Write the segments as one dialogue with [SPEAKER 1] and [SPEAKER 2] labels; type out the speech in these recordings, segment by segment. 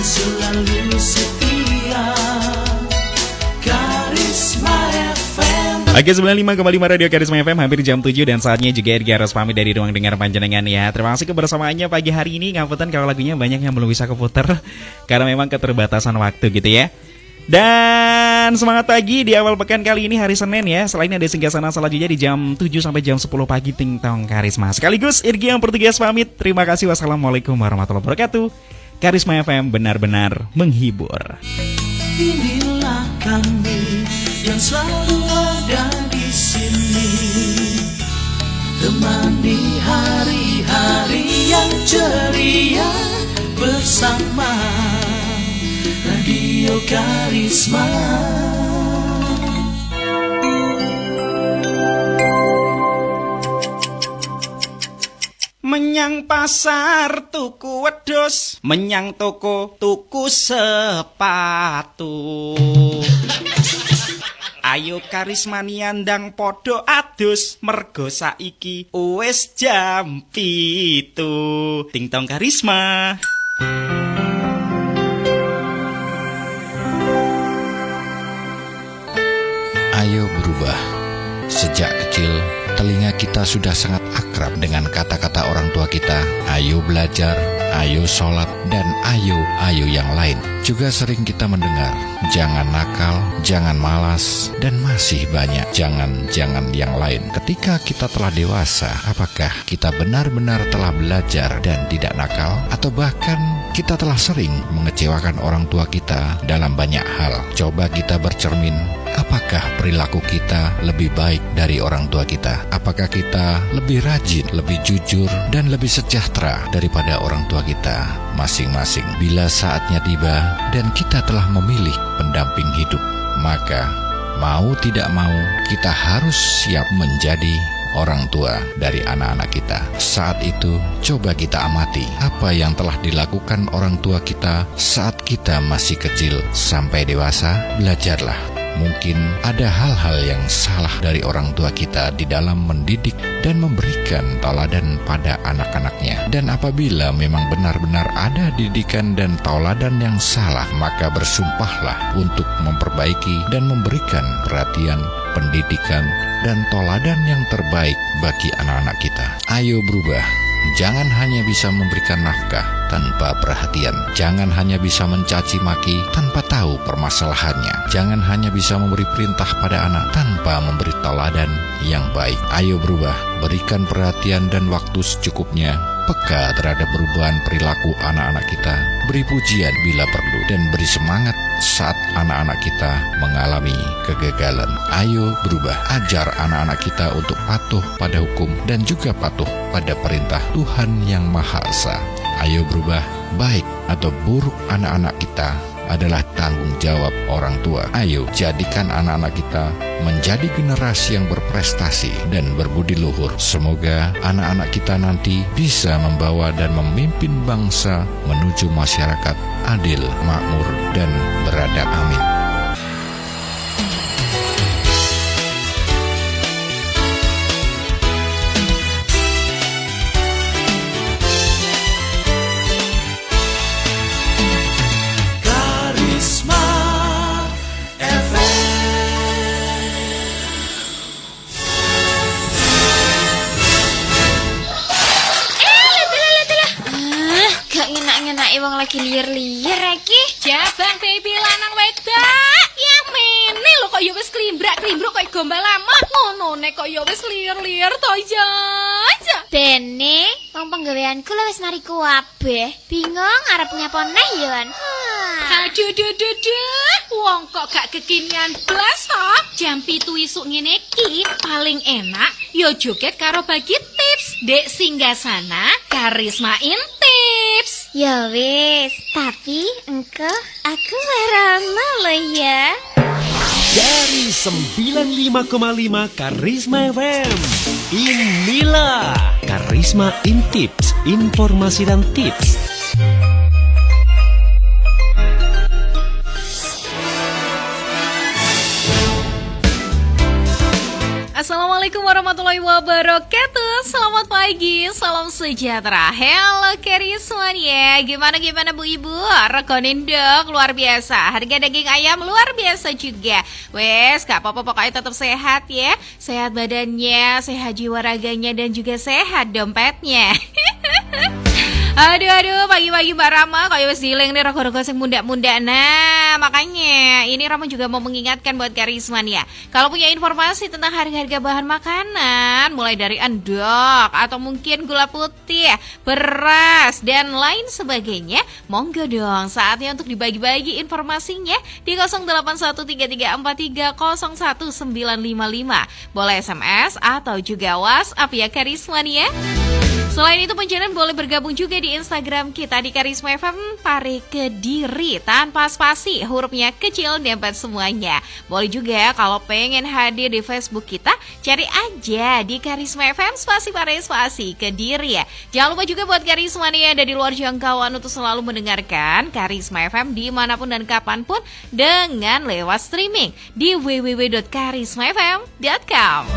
[SPEAKER 1] selalu setia. Karisma FM.
[SPEAKER 2] Oke, 95,5 Radio Karisma FM, hampir jam 7 dan saatnya juga Ergi harus pamit dari ruang dengar panjenengan ya. Terima kasih kebersamaannya pagi hari ini. Ngapunten kalau lagunya banyak yang belum bisa keputer karena memang keterbatasan waktu gitu ya. Dan semangat pagi di awal pekan kali ini hari Senin ya. Selain ada singgasana selanjutnya di jam 7 sampai jam 10 pagi Ting Tong Karisma. Sekaligus Irgi yang bertugas pamit. Terima kasih. Wassalamualaikum warahmatullahi wabarakatuh. Karisma FM benar-benar menghibur.
[SPEAKER 1] Inilah kami yang selalu ada di sini, temani hari-hari yang ceria bersama Radio Karisma.
[SPEAKER 2] Menyang pasar tuku wedhus, menyang toko tuku sepatu. Ayo Karismani andang podo adus, mergo saiki wis jam 7. Ting Tong Karisma.
[SPEAKER 3] Ayo berubah. Sejak kecil, telinga kita sudah sangat akrab dengan kata-kata orang tua kita. Ayo belajar, ayo sholat, dan ayo yang lain. Juga sering kita mendengar, jangan nakal, jangan malas, dan masih banyak jangan yang lain. Ketika kita telah dewasa, apakah kita benar-benar telah belajar dan tidak nakal? Atau bahkan kita telah sering mengecewakan orang tua kita dalam banyak hal? Coba kita bercermin, apakah perilaku kita lebih baik dari orang tua kita? Apakah kita lebih rajin, lebih jujur, dan lebih sejahtera daripada orang tua kita masing-masing? Bila saatnya tiba dan kita telah memilih pendamping hidup, maka mau tidak mau kita harus siap menjadi orang tua dari anak-anak kita. Saat itu, coba kita amati apa yang telah dilakukan orang tua kita saat kita masih kecil sampai dewasa. Belajarlah. Mungkin ada hal-hal yang salah dari orang tua kita di dalam mendidik dan memberikan tauladan pada anak-anaknya. Dan apabila memang benar-benar ada didikan dan tauladan yang salah, maka bersumpahlah untuk memperbaiki dan memberikan perhatian, pendidikan, dan tauladan yang terbaik bagi anak-anak kita. Ayo berubah. Jangan hanya bisa memberikan nafkah tanpa perhatian. Jangan hanya bisa mencaci maki tanpa tahu permasalahannya. Jangan hanya bisa memberi perintah pada anak tanpa memberi tauladan yang baik. Ayo berubah, berikan perhatian dan waktu secukupnya, peka terhadap perubahan perilaku anak-anak kita. Beri pujian bila perlu dan beri semangat saat anak-anak kita mengalami kegagalan. Ayo berubah, ajar anak-anak kita untuk patuh pada hukum dan juga patuh pada perintah Tuhan yang Maha Esa. Ayo berubah, baik atau buruk anak-anak kita adalah tanggung jawab orang tua. Ayo jadikan anak-anak kita menjadi generasi yang berprestasi dan berbudi luhur. Semoga anak-anak kita nanti bisa membawa dan memimpin bangsa menuju masyarakat adil, makmur, dan beradab. Amin.
[SPEAKER 4] Wong lagi liar-liar lagi. Jabang baby lanang wedok. Yang mene lho kok ya wis klimbrak-klimbruk kok gombal lamah ngono nek kok ya wis liar-liar to ya. Dene wong penggaweanku lho wis mari kabeh. Bingung arep nyapa neh ya. Aduh wong kok gak kekinian blas to. Jam 7 isuk ngene iki paling enak yo joget karo bagi tips Dek Singgasana Karisma Tips. Ya wis, tapi engko aku merana lo ya.
[SPEAKER 5] Dari 95,5 Karisma FM, inilah Karisma Tips, informasi dan tips.
[SPEAKER 6] Assalamualaikum
[SPEAKER 4] Assalamualaikum warahmatullahi wabarakatuh. Selamat pagi, salam sejahtera. Hello Karisma ya. Gimana Bu Ibu? Rekonin dong, luar biasa. Harga daging ayam luar biasa juga. Wes, gak apa-apa pokoknya tetap sehat ya. Sehat badannya, sehat jiwa raganya, dan juga sehat dompetnya. Aduh, pagi-pagi Mbak Rama kok wis dileng nih rego-rego sing munda-munda. Nah, makanya ini Rama juga mau mengingatkan buat Karisman ya. Kalau punya informasi tentang harga-harga bahan makanan, mulai dari endok atau mungkin gula putih, beras, dan lain sebagainya, monggo dong saatnya untuk dibagi-bagi informasinya di 081343011955. Boleh SMS atau juga WhatsApp ya Karisman ya. Selain itu penjelasan boleh bergabung juga di Instagram kita di Karisma FM Pare Kediri tanpa spasi, hurufnya kecil dempet semuanya. Boleh juga kalau pengen hadir di Facebook kita, cari aja di Karisma FM spasi Pare spasi Kediri ya. Jangan lupa juga buat Karisma nih ada di luar jangkauan untuk selalu mendengarkan Karisma FM dimanapun dan kapanpun dengan lewat streaming di www.karismafm.com.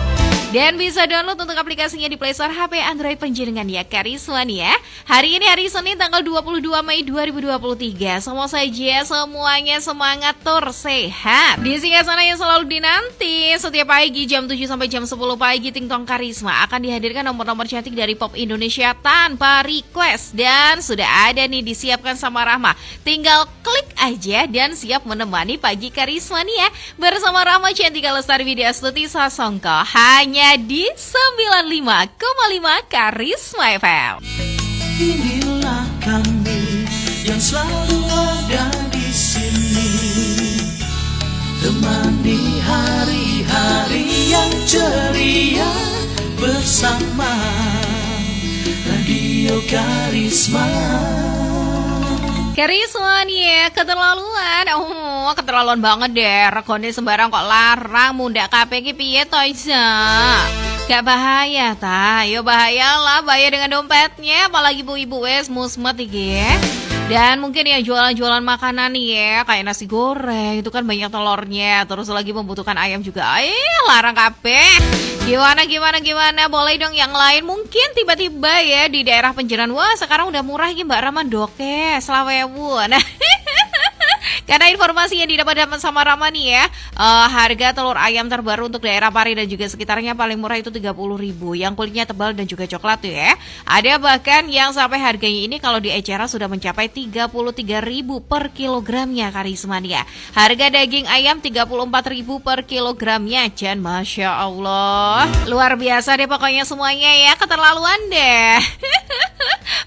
[SPEAKER 4] Dan bisa download untuk aplikasinya di Play Store HP Android penjaringan ya Karisman ya. Hari ini hari Senin tanggal 22 Mei 2023. Semua saja semuanya semangat tur sehat. Di Singasana yang selalu dinanti setiap pagi jam 7 sampai jam 10 pagi Ting Tong Karisma akan dihadirkan nomor-nomor cantik dari pop Indonesia tanpa request. Dan sudah ada nih disiapkan sama Rahma. Tinggal klik aja dan siap menemani pagi Karisma nih ya. Bersama Rahma Cantika Lestari Widya Astuti Sasongko. Hanya di 95,5 Karisma FM.
[SPEAKER 1] Inilah kami yang selalu ada di sini, temani hari-hari yang ceria bersama Radio Karisma.
[SPEAKER 4] Karisma nih, keterlaluan banget deh. Regone sembarang kok larang munda KPG piye to isa. Gak bahaya ta? Yo bahaya lah, bahaya dengan dompetnya. Apalagi ibu-ibu wes musmet iki. Dan mungkin ya jualan-jualan makanan nih ya, kayak nasi goreng itu kan banyak telurnya. Terus lagi membutuhkan ayam juga. Larang kabeh. Gimana? Boleh dong yang lain. Mungkin tiba-tiba ya di daerah penjeran, wah sekarang udah murah ya Mbak Rama doke, selawewu. Nah, karena informasi yang didapat sama Rama nih ya, harga telur ayam terbaru untuk daerah Pari dan juga sekitarnya paling murah itu 30.000. Yang kulitnya tebal dan juga coklat tuh ya. Ada bahkan yang sampai harganya ini kalau di eceran sudah mencapai 33.000 per kilogramnya Karisma ya. Harga daging ayam 34.000 per kilogramnya. Jan, Masya Allah. Luar biasa deh pokoknya semuanya ya, keterlaluan deh.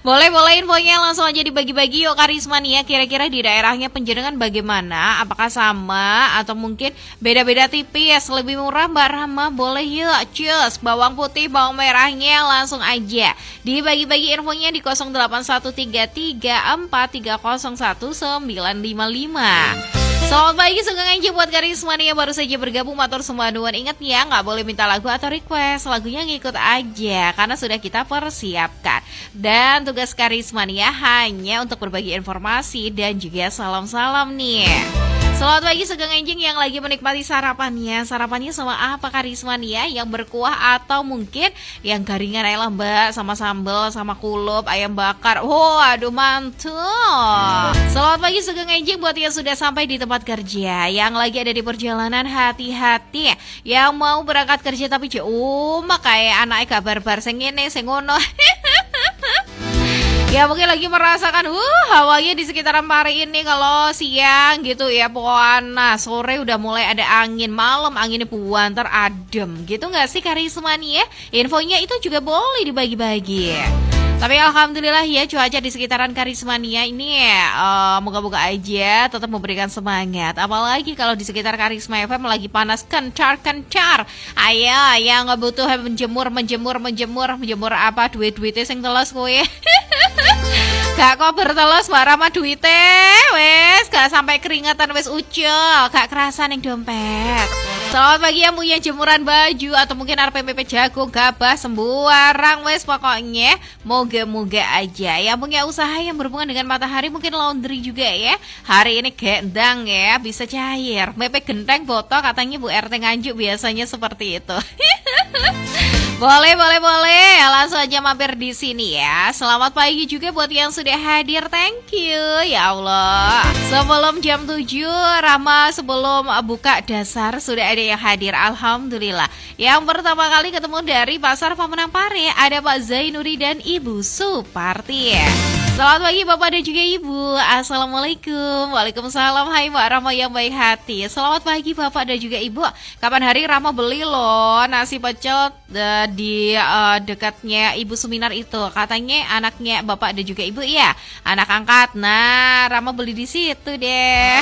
[SPEAKER 4] Boleh infonya langsung aja dibagi-bagi yuk Karisma nih ya. Kira-kira di daerahnya penjenengan bagaimana? Apakah sama atau mungkin beda-beda tipis? Lebih murah Mbak Rama? Boleh yuk, cus. Bawang putih, bawang merahnya langsung aja dibagi-bagi infonya di 081334301955. Selamat pagi, Sugeng Enji buat Karisma nih yang baru saja bergabung, matur semua nuwun. Ingat ya, nggak boleh minta lagu atau request, lagunya ngikut aja karena sudah kita persiapkan. Dan tugas Karisma nih ya hanya untuk berbagi informasi dan juga salam-salam nih. Selamat pagi Sugeng Enjing yang lagi menikmati sarapannya. Sarapannya sama apa Karisma nih ya? Yang berkuah atau mungkin yang garingan aja lah Mbak, sama sambal, sama kulup, ayam bakar. Aduh mantul. Selamat pagi Sugeng Enjing buat yang sudah sampai di tempat kerja, yang lagi ada di perjalanan, hati-hati. Yang mau berangkat kerja tapi kayak anaknya kabar-bar sing ngene sing ngono. Ya mungkin lagi merasakan hawanya di sekitaran Pari ini kalau siang gitu ya panas, sore udah mulai ada angin, malam anginnya buanter adem gitu nggak sih Karisma nih ya? Infonya itu juga boleh dibagi-bagi. Tapi alhamdulillah ya cuaca di sekitaran Karismania ini moga-moga aja tetap memberikan semangat. Apalagi kalau di sekitar Karisma FM lagi panas kencar-kencar. Ayo yang nggak butuh menjemur apa duit-duitnya sing telos kowe. Gak kok bertelos Mbak Rama duitnya wes gak sampai keringatan wes ucul, gak kerasa ning dompet. Selamat pagi yang punya jemuran baju atau mungkin RPPP jagung, gabah, sembarang wes pokoknya moga-moga aja. Yang punya usaha yang berhubungan dengan matahari mungkin laundry juga ya. Hari ini gendang ya, bisa cair. Mepe genteng botok katanya Bu RT Nganjuk biasanya seperti itu. Boleh. Langsung aja mampir di sini ya. Selamat pagi juga buat yang sudah hadir. Thank you. Ya Allah. Sebelum jam 7, Rama sebelum buka dasar sudah ada yang hadir. Alhamdulillah. Yang pertama kali ketemu dari Pasar Pemenang Pare ada Pak Zainuri dan Ibu Suparti. Selamat pagi Bapak dan juga Ibu. Assalamualaikum. Waalaikumsalam. Hai Mbak Rama yang baik hati. Selamat pagi Bapak dan juga Ibu. Kapan hari Rama beli loh nasi pecel di dekatnya Ibu Suminar itu. Katanya anaknya Bapak dan juga Ibu ya. Anak angkat. Nah, Rama beli di situ deh.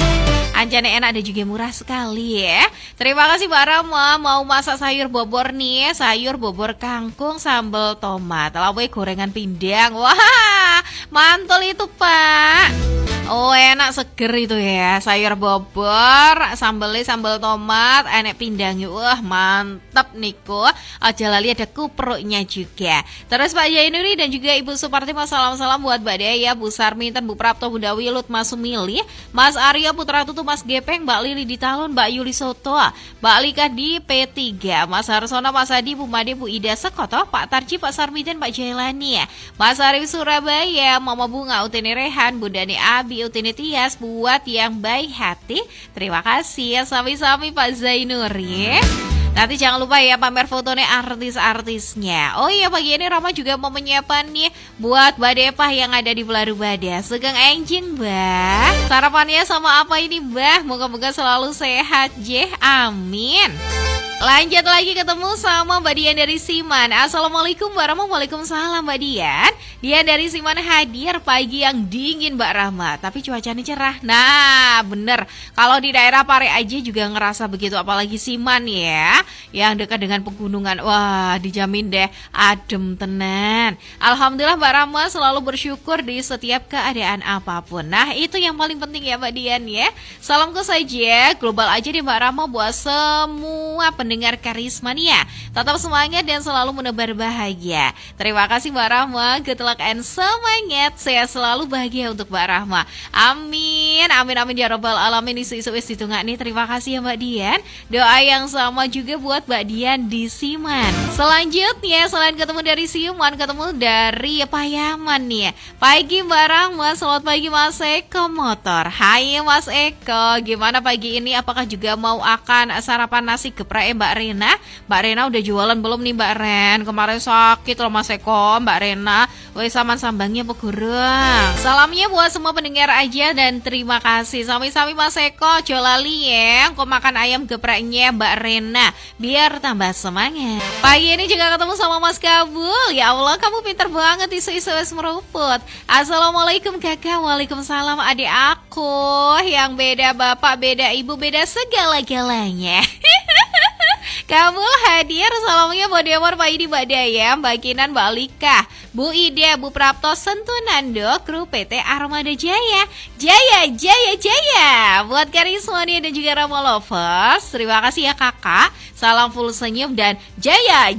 [SPEAKER 4] Anjane enak dan juga murah sekali ya. Terima kasih Mbak Rama. Mau masak sayur bobor nih. Sayur bobor kangkung sambal tomat. Lawe gorengan pindang. Wah, mantul itu Pak. Oh enak seger itu ya. Sayur bobor, sambelnya sambal tomat, enak pindangnya. Wah mantap Niko. Aja lali ada kupruknya juga. Terus Pak Jainuri dan juga Ibu Suparti salam-salam buat Mbak Dea, Bu Sarminten, Bu Prapto, Bunda Wilut, Mas Sumili, Mas Arya, Putra Tutu, Mas Gepeng, Mbak Lili di Talun, Mbak Yuli Soto, Mbak Lika di P3, Mas Harsono, Mas Adi, Bu Made, Bu Ida Sekoto, Pak Tarji, Pak Sarminten, Pak Jailani, Mas Arif Surabaya, Mama Bunga, Utini Rehan, Bunda Ni Abi, Utini Tias, buat yang baik hati. Terima kasih ya sami-sami Pak Zainuri. Nanti jangan lupa ya pamer fotonya artis-artisnya. Oh iya pagi ini Rama juga mau menyiapkan nih buat Mbak Depah yang ada di Belaru Bada. Sugeng enjing Mbak. Sarapannya sama apa ini Mbak? Moga-moga selalu sehat Jeh. Amin. Lanjut lagi ketemu sama Mbak Dian dari Siman. Assalamualaikum Mbak Rama. Waalaikumsalam Mbak Dian. Dian dari Siman hadir pagi yang dingin Mbak Rama, tapi cuacanya cerah. Nah bener, kalau di daerah Pare aja juga ngerasa begitu. Apalagi Siman ya, yang dekat dengan pegunungan. Wah dijamin deh adem tenan. Alhamdulillah Mbak Rama selalu bersyukur di setiap keadaan apapun. Nah itu yang paling penting ya Mbak Dian ya. Salamku saja global aja deh Mbak Rama buat semua pendengar Karismania. Tetap semangat dan selalu menebar bahagia. Terima kasih Mbak Rahma. Good luck and semangat. Saya selalu bahagia untuk Mbak Rahma. Amin. Amin ya robbal alamin. Isu-isu ditunggak nih. Terima kasih ya Mbak Dian. Doa yang sama juga buat Mbak Dian di Siman. Selanjutnya selain ketemu dari Siman, ketemu dari Payaman nih. Pagi Mbak Rahma. Selamat pagi Mas Eko Motor. Hai Mas Eko. Gimana pagi ini? Apakah juga mau akan sarapan nasi geprek Mbak Rena? Mbak Rena udah jualan belum nih Mbak Ren? Kemarin sakit loh Mas Eko. Mbak Rena woi saman sambangnya pegurang. Salamnya buat semua pendengar aja dan terima kasih. Sami-sami Mas Eko. Jolali ya kok makan ayam gepreknya Mbak Rena biar tambah semangat. Pagi ini juga ketemu sama Mas Kabul. Ya Allah kamu pinter banget isu-isu meruput. Assalamualaikum kakak. Waalaikumsalam adik aku. Yang beda bapak, beda ibu, beda segala-galanya. Kamu hadir, salamnya Mbak Dewar, Pak Idi, Mbak Daya, Mbak Kinan, Mbak Lika, Bu Ida, Bu Prapto, Sentunando, kru PT Armada Jaya. Jaya. Buat Karismania dan juga Rama Lovers, terima kasih ya kakak. Salam full senyum dan Jaya.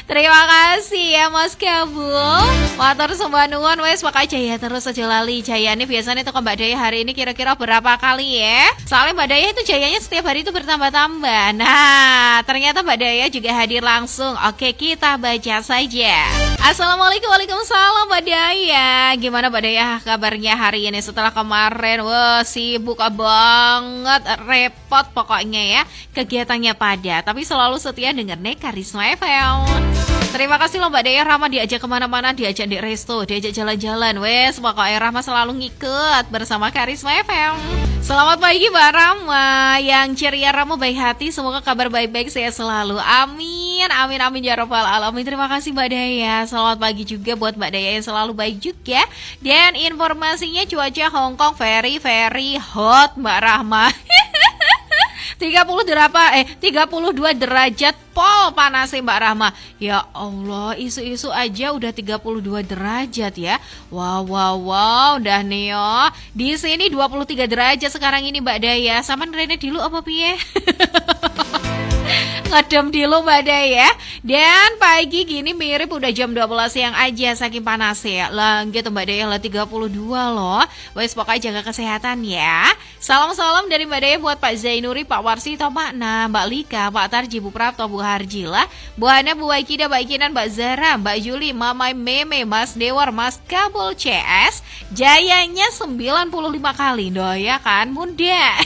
[SPEAKER 4] Terima kasih ya Mas Kabul. Matur sembah nuwun wes pakai Jaya terus aja lali. Jaya ini biasanya tuh ke Mbak Daya hari ini kira-kira berapa kali ya? Soalnya Mbak Daya itu jayanya setiap hari itu bertambah-tambah. Nah, ternyata Mbak Daya juga hadir langsung. Oke, kita baca saja. Assalamualaikum. Waalaikumsalam Mbak Daya. Gimana Mbak Daya kabarnya hari ini setelah kemarin? Wah, sibuk banget, repot pokoknya ya. Kegiatannya padat, tapi selalu setia dengernya Karisma FM. Terima kasih loh Mbak Daya. Rama diajak kemana-mana, diajak di resto, diajak jalan-jalan. Wes, pokoknya Rama selalu ngikut bersama Karisma FM. Selamat pagi Mbak Rama. Yang ceria Rama baik hati. Semoga kabar baik-baik saya selalu. Amin ya robbal alamin. Terima kasih Mbak Daya. Selamat pagi juga buat Mbak Daya yang selalu baik juga. Dan informasinya cuaca Hongkong very hot Mbak Rahma.
[SPEAKER 6] 32 derajat pol panasnya Mbak Rahma. Ya Allah, isu-isu aja udah 32 derajat ya. Wow, udah Neo. Di sini 23 derajat sekarang ini Mbak Daya. Sama Rene dulu apa piye? Ngedem dulu Mbak Daya. Dan pagi gini mirip udah jam 12 siang aja saking panasnya. Lah gitu Mbak Daya, lah 32 loh. Wes pokoknya jaga kesehatan ya. Salam-salam dari Mbak Daya buat Pak Zainuri, Pak Warsito, Pak Na, Mbak Lika, Pak Tarji, Bu Prapto, Bu Harjila, Bu Hana, Bu Waikida, Mbak Kinan, Mbak Zara, Mbak Juli, Mama Meme, Mas Dewar, Mas Kabul CS. Jayanya 95 kali. Doya kan Bunda.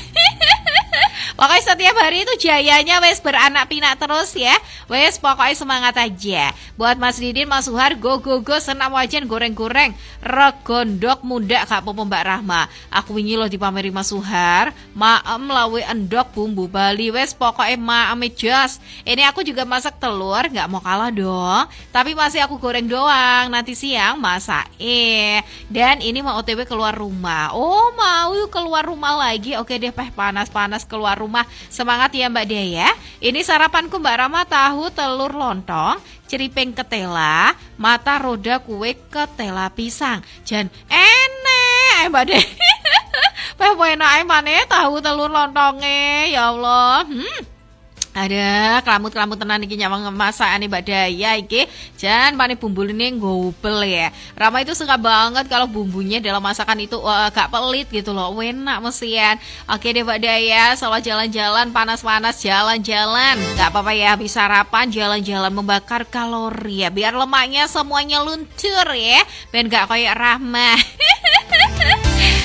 [SPEAKER 6] Pokoknya setiap hari itu jayanya wes beranak pinak terus ya. Wes pokoknya semangat aja. Buat Mas Didin, Mas Suhar, go senam wajan goreng-goreng regondok muda Kak Popo Mbak Rahma. Aku wingi loh dipameri Mas Suhar, maem lawe endok bumbu Bali. Wes pokoknya maem jos. Ini aku juga masak telur, nggak mau kalah dong. Tapi masih aku goreng doang. Nanti siang masak. Dan ini mau OTW keluar rumah. Oh mau keluar rumah lagi. Oke deh, panas-panas keluar rumah. Semangat ya Mbak Dea. Ini sarapanku Mbak Rama, tahu telur lontong, ceripeng ketela, mata roda kue ketela pisang. Jan enek Mbak Dea. Enak mana tahu telur lontongnya. Ya Allah. Ada kelamut-kelamut tenan iki nyawang masakan Mbak Daya iki. Jan pane bumbune ngobel ya. Rama itu suka banget kalau bumbunya dalam masakan itu gak pelit gitu loh. Enak mesian. Oke deh Mbak Daya, selalu jalan-jalan panas-panas jalan-jalan. Gak apa-apa ya, habis sarapan jalan-jalan membakar kalori ya. Biar lemaknya semuanya luntur ya. Biar gak kayak Rahma.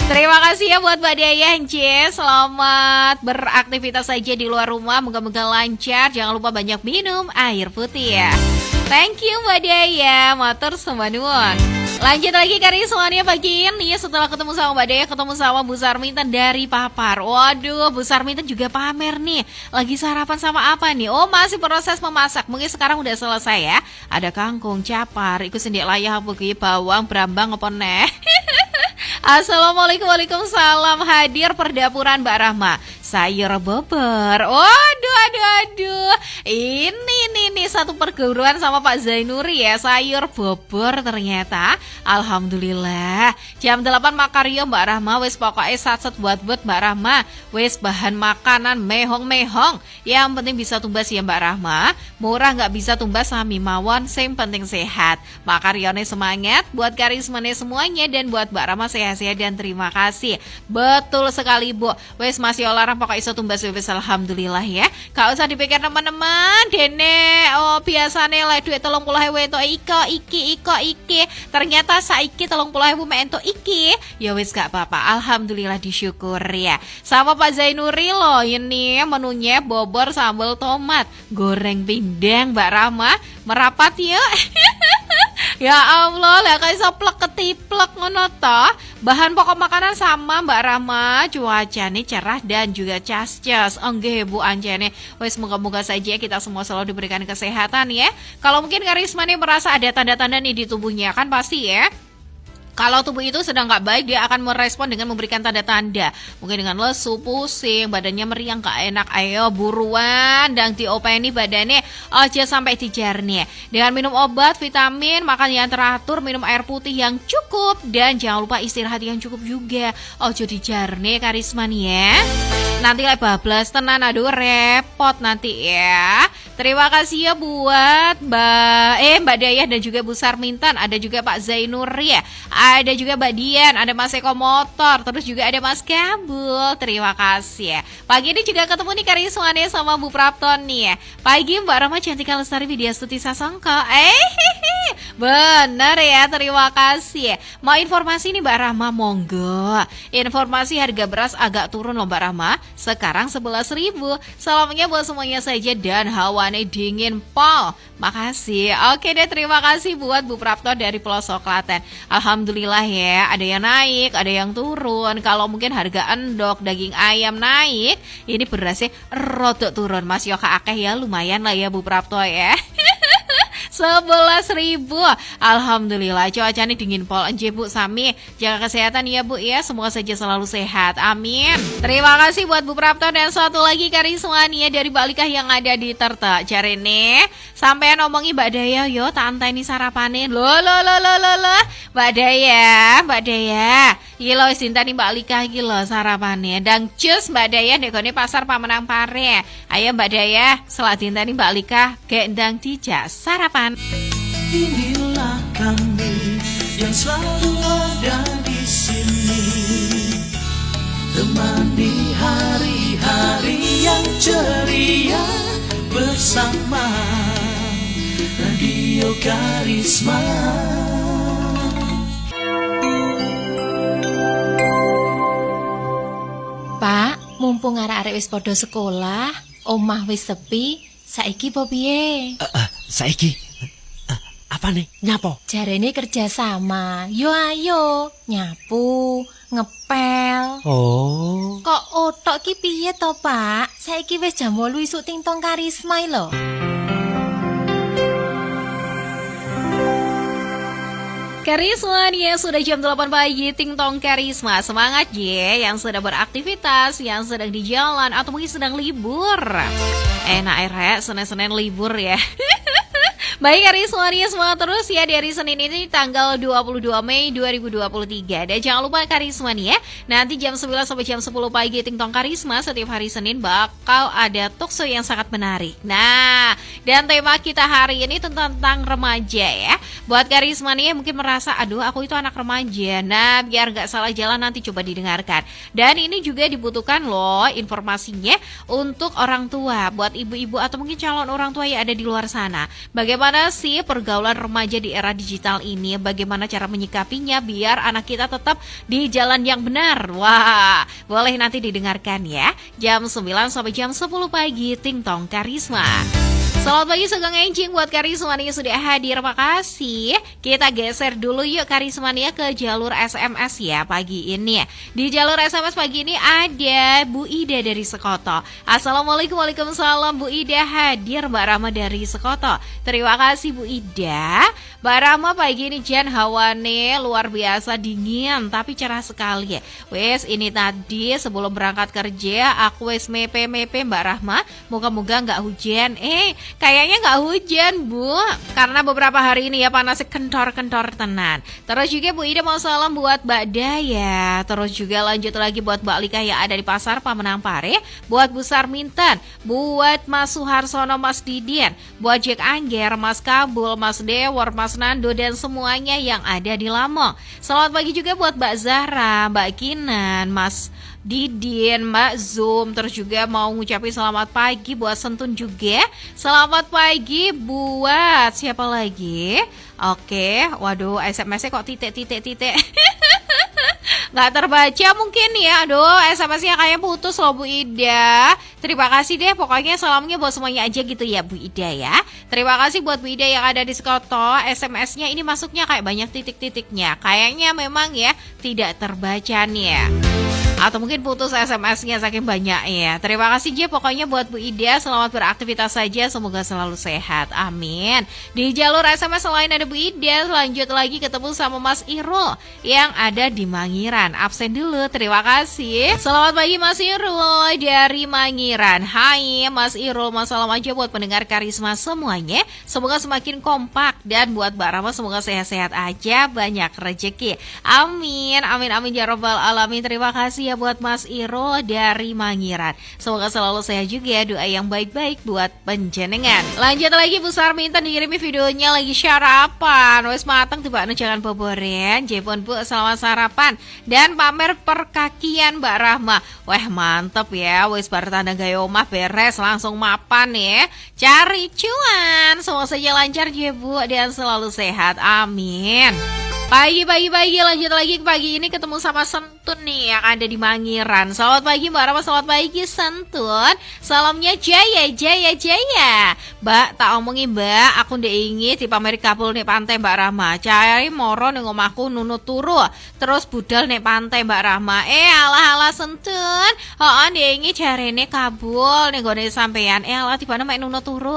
[SPEAKER 6] Terima kasih ya buat Mbak Daya J. Selamat beraktivitas saja di luar rumah. Moga-moga lancar. Jangan lupa banyak minum air putih ya. Thank you Mbak Daya. Matur sembah nuwun. Lanjut lagi karismanya pagi ini. Setelah ketemu sama Mbak Daya, ketemu sama Bu Sarmintan dari Papar. Waduh, Bu Sarmintan juga pamer nih. Lagi sarapan sama apa nih? Oh, masih proses memasak. Mungkin sekarang udah selesai ya. Ada kangkung, capar, ikut sendik layah, bawang, brambang, apa nih? Assalamualaikum, waalaikumsalam. Hadir perdapuran Mbak Rahma. Sayur bobor. Aduh. Ini satu perguruan sama Pak Zainuri ya. Sayur bobor ternyata. Alhamdulillah. Jam 8 makaryo Mbak Rahma. Wes pokoknya satset buat Mbak Rahma. Wes bahan makanan mehong-mehong. Yang penting bisa tumbas ya Mbak Rahma. Murah gak bisa tumbas sami mawon. Yang penting sehat. Makaryone semangat. Buat karismane semuanya. Dan buat Mbak Rahma sehat-sehat dan terima kasih. Betul sekali Bu. Wes masih olaran pokoknya iso tumbas wes alhamdulillah ya. Gak usah dipikir teman-teman. Dene biasane lah duit 30.000 ento iki. Ternyata saiki 30.000 mek ento iki. Ya wes gak apa-apa. Alhamdulillah disyukur ya. Sama Pak Zainuri loh, ini menunya bobor sambal tomat, goreng pindang Mbak Rahma. Merapat ya. Ya Allah, lah kayak soplek ketiplek ngono toh. Bahan pokok makanan sama Mbak Rahma, cuacanya cerah dan juga cas-cas. Enggak Bu Anjane. Wes moga-moga saja kita semua selalu diberikan kesehatan ya. Kalau mungkin karisma nih merasa ada tanda-tanda nih di tubuhnya kan pasti ya. Kalau tubuh itu sedang gak baik, dia akan merespon dengan memberikan tanda-tanda. Mungkin dengan lesu, pusing, badannya meriang, gak enak. Ayo buruan, dan diopeni badannya aja sampai dijarnya. Dengan minum obat, vitamin, makan yang teratur, minum air putih yang cukup. Dan jangan lupa istirahat yang cukup juga. Ojo dijarnya karisma nih ya. Nanti kayak bablas tenan, aduh repot nanti ya. Terima kasih ya buat Mbak Dayah dan juga Bu Sarmintan. Ada juga Pak Zainur ya. Ada juga Mbak Dian, ada Mas Eko Motor, terus juga ada Mas Kabul. Terima kasih ya. Pagi ini juga ketemu nih karismanya sama Bu Prapton nih ya. Pagi Mbak Rama Cantika Lestari Widya Stuti Sasongko. Bener ya, terima kasih. Mau informasi nih Mbak Rahma, monggo. Informasi harga beras agak turun loh Mbak Rahma. Sekarang 11.000. Salamnya buat semuanya saja dan hawane dingin pol. Makasih. Oke deh, terima kasih buat Bu Prapto dari pelosok Klaten. Alhamdulillah ya, ada yang naik, ada yang turun. Kalau mungkin harga endok, daging ayam naik, ini berasnya rodok turun. Mas Yoka akeh ya, lumayan lah ya Bu Prapto ya. 11.000. Alhamdulillah cuacanya dingin pol. Enje Bu Sami, jaga kesehatan ya Bu ya. Semoga saja selalu sehat. Amin. Terima kasih buat Bu Prapto dan satu lagi Karismania dari Mbak Likah yang ada di Terta. Jarene sampean ngomongi Mbak Daya yo tak anteni sarapane. Loh. Mbak Daya. Iki lho wis dinteni Mbak Likah iki lho sarapane. Ndang cus Mbak Daya nek gone pasar Pamenang Pare. Ayo Mbak Daya, selak dinteni Mbak Likah gek ndang dijak sarapan.
[SPEAKER 1] Inilah kami yang selalu ada di sini, temani hari-hari yang ceria bersama Radio Karisma.
[SPEAKER 7] Pak, mumpung arek-arek wis padha sekolah, omah wis sepi, saiki po piye?
[SPEAKER 5] Saiki apa nih? Nyapo?
[SPEAKER 7] Jarene kerja sama. Yo ayo, nyapu, ngepel.
[SPEAKER 5] Oh.
[SPEAKER 7] Kok otok ki piye to, Pak? Saiki wis jam 8 isuk Tingtong Karisma lho.
[SPEAKER 6] Karismania sudah jam 8 pagi, Ting Tong Karisma. Semangat ye yang sedang beraktivitas, yang sedang di jalan atau mungkin sedang libur. Enak Senin-Senin libur ya. Baik Karismania semangat terus ya di hari Senin ini tanggal 22 Mei 2023. Dan jangan lupa Karismania, nanti jam 9 sampai jam 10 pagi Ting Tong Karisma setiap hari Senin bakal ada talkshow yang sangat menarik. Nah, dan tema kita hari ini tentang remaja ya. Buat Karismania mungkin merasa, aduh aku itu anak remaja. Nah, biar gak salah jalan nanti coba didengarkan. Dan ini juga dibutuhkan loh informasinya untuk orang tua, buat ibu-ibu atau mungkin calon orang tua yang ada di luar sana. Bagaimana sih pergaulan remaja di era digital ini? Bagaimana cara menyikapinya biar anak kita tetap di jalan yang benar? Wah, boleh nanti didengarkan ya. Jam 9 sampai jam 10 pagi Ting Tong Karisma. Selamat pagi Sugeng Enjing buat Karismania sudah hadir, makasih. Kita geser dulu yuk Karismania ke jalur SMS ya pagi ini. Di jalur SMS pagi ini ada Bu Ida dari Sekoto. Assalamualaikum, waalaikumsalam Bu Ida hadir, Mbak Rama dari Sekoto. Terima kasih Bu Ida. Mbak Rama pagi ini jan hawane luar biasa dingin tapi cerah sekali ya. Wes ini tadi sebelum berangkat kerja aku wes mepe Mbak Rahma. Moga-moga nggak hujan. Kayaknya nggak hujan Bu, karena beberapa hari ini ya panasnya kentor-kentor tenan. Terus juga Bu Ida mau salam buat Mbak Daya. Terus juga lanjut lagi buat Mbak Lika yang ada di pasar Pamenang Pare, buat Bu Sarmintan, buat Mas Suharsono, Mas Didin, buat Jack Angger, Mas Kabul, Mas Dewor, Mas Nando dan semuanya yang ada di Lamong. Selamat pagi juga buat Mbak Zahra, Mbak Kinan, Mas Didin, Mbak Zoom. Terus juga mau ngucapin selamat pagi buat Sentun juga. Selamat pagi buat siapa lagi? Oke, waduh SMS-nya kok titik. Nggak terbaca mungkin ya. Aduh, SMS-nya kayak putus loh Bu Ida. Terima kasih deh, pokoknya salamnya buat semuanya aja gitu ya Bu Ida ya. Terima kasih buat Bu Ida yang ada di Sekoto. SMS-nya ini masuknya kayak banyak titik-titiknya. Kayaknya memang ya tidak terbaca nih ya. Atau mungkin putus SMS-nya saking banyak ya. Terima kasih J pokoknya buat Bu Ida. Selamat beraktivitas saja, semoga selalu sehat, amin. Di jalur SMS selain ada Bu Ida, lanjut lagi ketemu sama Mas Irul yang ada di Mangiran. Absen dulu, terima kasih. Selamat pagi Mas Irul dari Mangiran. Hai Mas Irul, masalah aja buat pendengar Karisma semuanya. Semoga semakin kompak. Dan buat Mbak Rama semoga sehat-sehat aja, banyak rezeki, amin, amin ya robbal alamin. Terima kasih ya buat Mas Irul dari Mangiran. Semoga selalu sehat juga, doa yang baik-baik buat penjenengan. Lanjut lagi Bu Sarmintan dikirimi videonya lagi sarapan. Wes mateng tiba jangan boboren. Jepun Bu selamat sarapan dan pamer perkakian Mbak Rahma. Wah mantep ya, wes bar tanda gaya omah beres langsung mapan ya. Cari cuan. Semoga saja lancar ya Bu dan selalu sehat, amin. Pagi lanjut lagi pagi ini ketemu sama Sentun nih yang ada di Mangiran. Selamat pagi Mbak Rama, selamat pagi Sentun. Salamnya Jaya. Mbak tak omongin Mbak, aku ndek ingi di pamer kapul nih pantai Mbak Rama. Cari moro ning omahku nunut turu. Terus budal nih pantai Mbak Rama. Alah Sentun. Heeh ndek ingi jarene kabul ning gone sampean. Alah tibane mek nunut turu.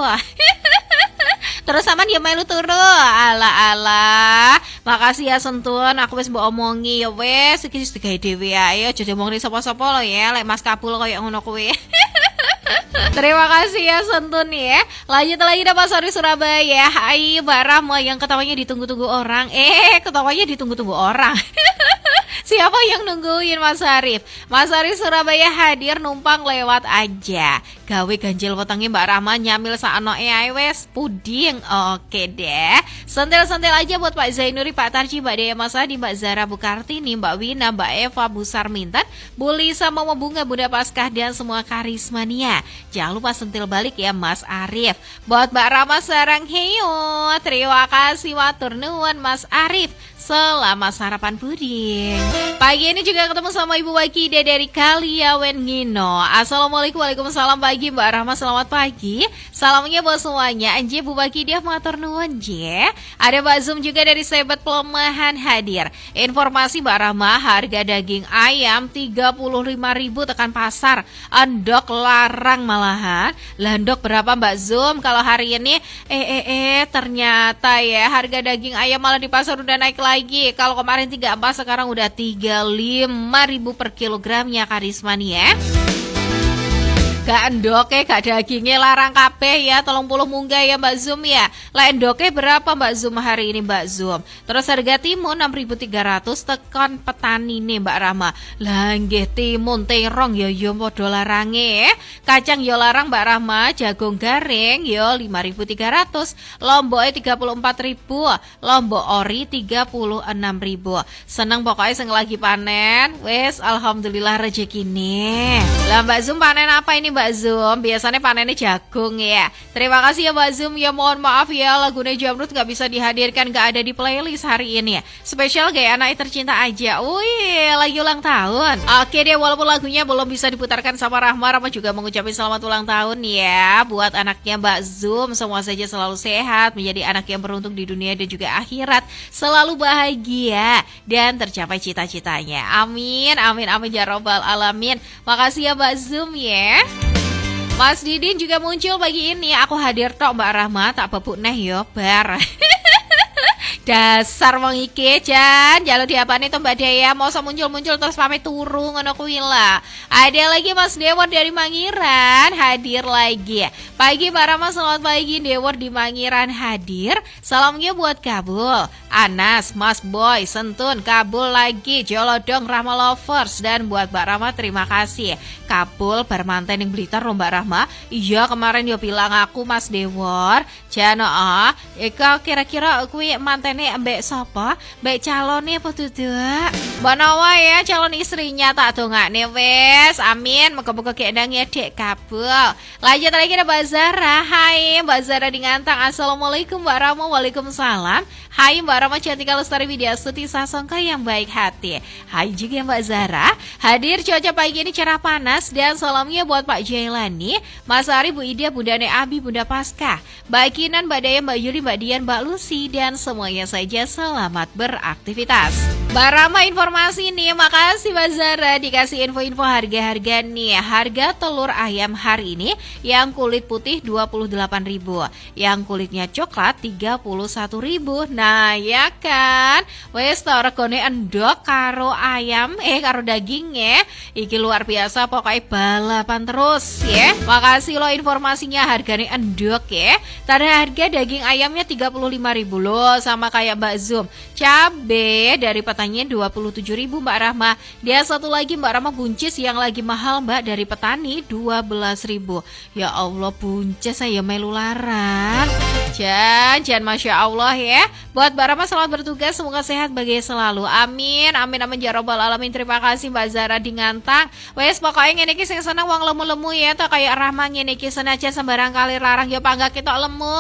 [SPEAKER 6] Terus aman ya melu turu. Ala. Makasih ya Sentun, aku wis mbok omongi ya wis iki wis digawe dhewe ae aja diomongni sapa-sapa lho ya, lek Mas Kabul koyo ngono kuwi. Terima kasih ya Sentun ya. Lanjut lagi dah Mas Ari Surabaya. Hai Mbak Rama yang ketawanya ditunggu-tunggu orang. Ketawanya ditunggu-tunggu orang. Siapa yang nungguin Mas Arif? Mas Arif Surabaya hadir numpang lewat aja. Gawe ganjil wetenge Mbak Rahma nyamil saanoke ae wes puding. Oke deh. Sentil-sentil aja buat Pak Zainuri, Pak Tarji, Mbak Dea Masadi, Mbak Zara Bukartini, Mbak Wina, Mbak Eva, Bu Sarmintan, Bu Lisa, Mama Bunga, Bunda Paskah dan semua karismania. Jangan lupa sentil balik ya Mas Arif. Buat Mbak Rahma sarang heyo. Terima kasih matur nuwun Mas Arif. Selamat sarapan puding. Pagi ini juga ketemu sama Ibu Wakida dari Kaliawen Ngino. Assalamualaikum, waalaikumsalam pagi Mbak Rahma, selamat pagi. Salamnya buat semuanya. Anje Bu Wakidah matur nuwun je. Ada Mbak Zoom juga dari Sebat Pelemahan hadir. Informasi Mbak Rahma, harga daging ayam 35.000 tekan pasar. Endok larang malahan. Landok berapa Mbak Zoom? Kalau hari ini ternyata ya harga daging ayam malah di pasar udah naik lagi. Kalau kemarin 34 sekarang udah 35.000 per kilogramnya karismania. Gak endoke, gak dagingnya larang kabeh ya. 30 munggah ya Mbak Zoom ya. Lah endoke berapa Mbak Zoom hari ini Mbak Zoom? Terus harga timun 6.300 tekan petani nih Mbak Rama. Lah nggih timun terong ya padha larange. Kacang ya larang Mbak Rama, jagung garing ya 5.300, lomboke 34.000, lombok ori 36.000. Seneng pokoknya sing lagi panen. Wes alhamdulillah rezekine. Lah Mbak Zoom panen apa ini Mbak Zoom? Biasanya panennya jagung ya. Terima kasih ya Mbak Zoom. Ya mohon maaf ya lagunya Jamrut gak bisa dihadirkan, gak ada di playlist hari ini ya. Spesial gaya anak tercinta aja. Wih, lagi ulang tahun. Oke deh, walaupun lagunya belum bisa diputarkan sama Rahma juga mengucapkan selamat ulang tahun ya buat anaknya Mbak Zoom. Semua saja selalu sehat, menjadi anak yang beruntung di dunia dan juga akhirat, selalu bahagia dan tercapai cita-citanya. Amin, amin, amin ya robbal alamin. Makasih ya Mbak Zoom ya. Mas Didin juga muncul pagi ini. Aku hadir tok Mbak Rahma, tak bebuk neh yo bar. Dasar wong iki jan, jalur diapane to Mbak Dea, mosok muncul-muncul terus pamit turu ngono kuwi lah. Ada lagi Mas Dewor dari Mangiran hadir lagi. Pagi Mbak Rama, selamat pagi. Dewor di Mangiran hadir. Salamnya buat Kabul, Anas, Mas Boy, Sentun, Kabul lagi, Jolodong, Rama Lovers, dan buat Mbak Rama terima kasih. Kabul bermanten yang Blitar loh Mbak Rahma. Iya kemarin dia bilang aku Mas Dewor, jano eka kira-kira kuwi mantene mbek sapa? Mbek calone apa dudak? Mbak Nawa ya calon istrinya tak dongakne wes. Amin, moga-moga kendang ya Dek Kabul. Lanjut lagi ada Mbak Zara. Hai Mbak Zara di Ngantang. Assalamualaikum Mbak Rama. Waalaikumsalam. Hai Mbak Rama Cantika Lestari Widyasuti Sasongka yang baik hati. Hai juga Mbak Zara. Hadir cuaca pagi ini cerah panas dan salamnya buat Pak Jailani, Mas Ari, Bu Ida, Bunda Ne Abi, Bunda Paskah, Mbak Kinan, Mbak Daya, Mbak Yuli, Mbak Dian, Mbak Lucy, dan semuanya saja selamat beraktivitas. Mbak Rama informasi nih, makasih Mbak Zara dikasih info-info harga-harga nih. Harga telur ayam hari ini yang kulit putih 28.000, yang kulitnya coklat 31.000. Nah ya kan, wes tau regone endok karo ayam karo dagingnya iki luar biasa, pokoknya balapan terus ya. Makasih lo informasinya, harganya endok ya. Tadi harga daging ayamnya 35.000 loh, sama kayak Mbak Zoom. Cabe dari petani 27.000 Mbak Rahma. Dia satu lagi Mbak Rahma buncis yang lagi mahal Mbak dari petani 12.000. Ya Allah buncis saya melu larang. Jangan Masya Allah ya. Buat Mbak Rahma selamat bertugas, semoga sehat bahagia selalu. Amin, amin, amin ya robbal alamin. Terima kasih Mbak Zara di Ngantang. Wes pokoknya ngene iki sing seneng wong lemu-lemu ya, tak kayak Rahma ngene iki senajan sembarang kali larang ya pangga kita lemu.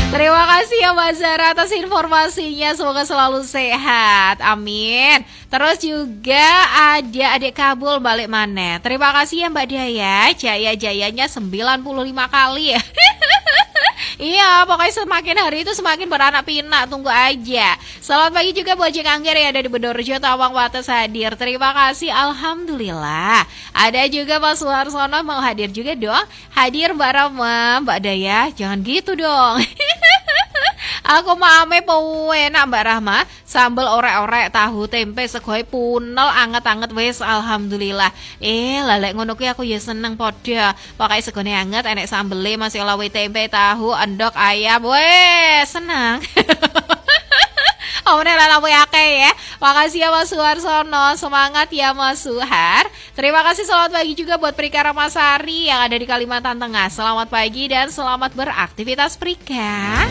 [SPEAKER 6] Terima kasih ya Mbak Zara atas informasinya, semoga selalu sehat, amin. Terus juga ada adik Kabul balik mana. Terima kasih ya Mbak Daya, jaya-jayanya 95 kali ya. Iya, pokoknya semakin hari itu semakin beranak pinak, tunggu aja. Selamat pagi juga buat Cik Angger yang ada di Bedorjo, Tawang Wates hadir. Terima kasih, alhamdulillah. Ada juga Mas Suharsono mau hadir juga dong. Hadir Mbak Rama, Mbak Daya, jangan gitu dong. Aku mau ame enak Mbak Rahma, sambal orek-orek, tahu tempe segoi punel anget-anget wes alhamdulillah. Lalek ngono kuwi aku ya seneng podo. Pokoke segone anget enek sambele masih olah tempe, tahu, endok, ayam. Wes seneng. Omne lalawe akeh ya. Makasih ya Mas Suharsono, semangat ya Mas Suhar. Terima kasih, selamat pagi juga buat Prika Ramasari yang ada di Kalimantan Tengah. Selamat pagi dan selamat beraktivitas Prika.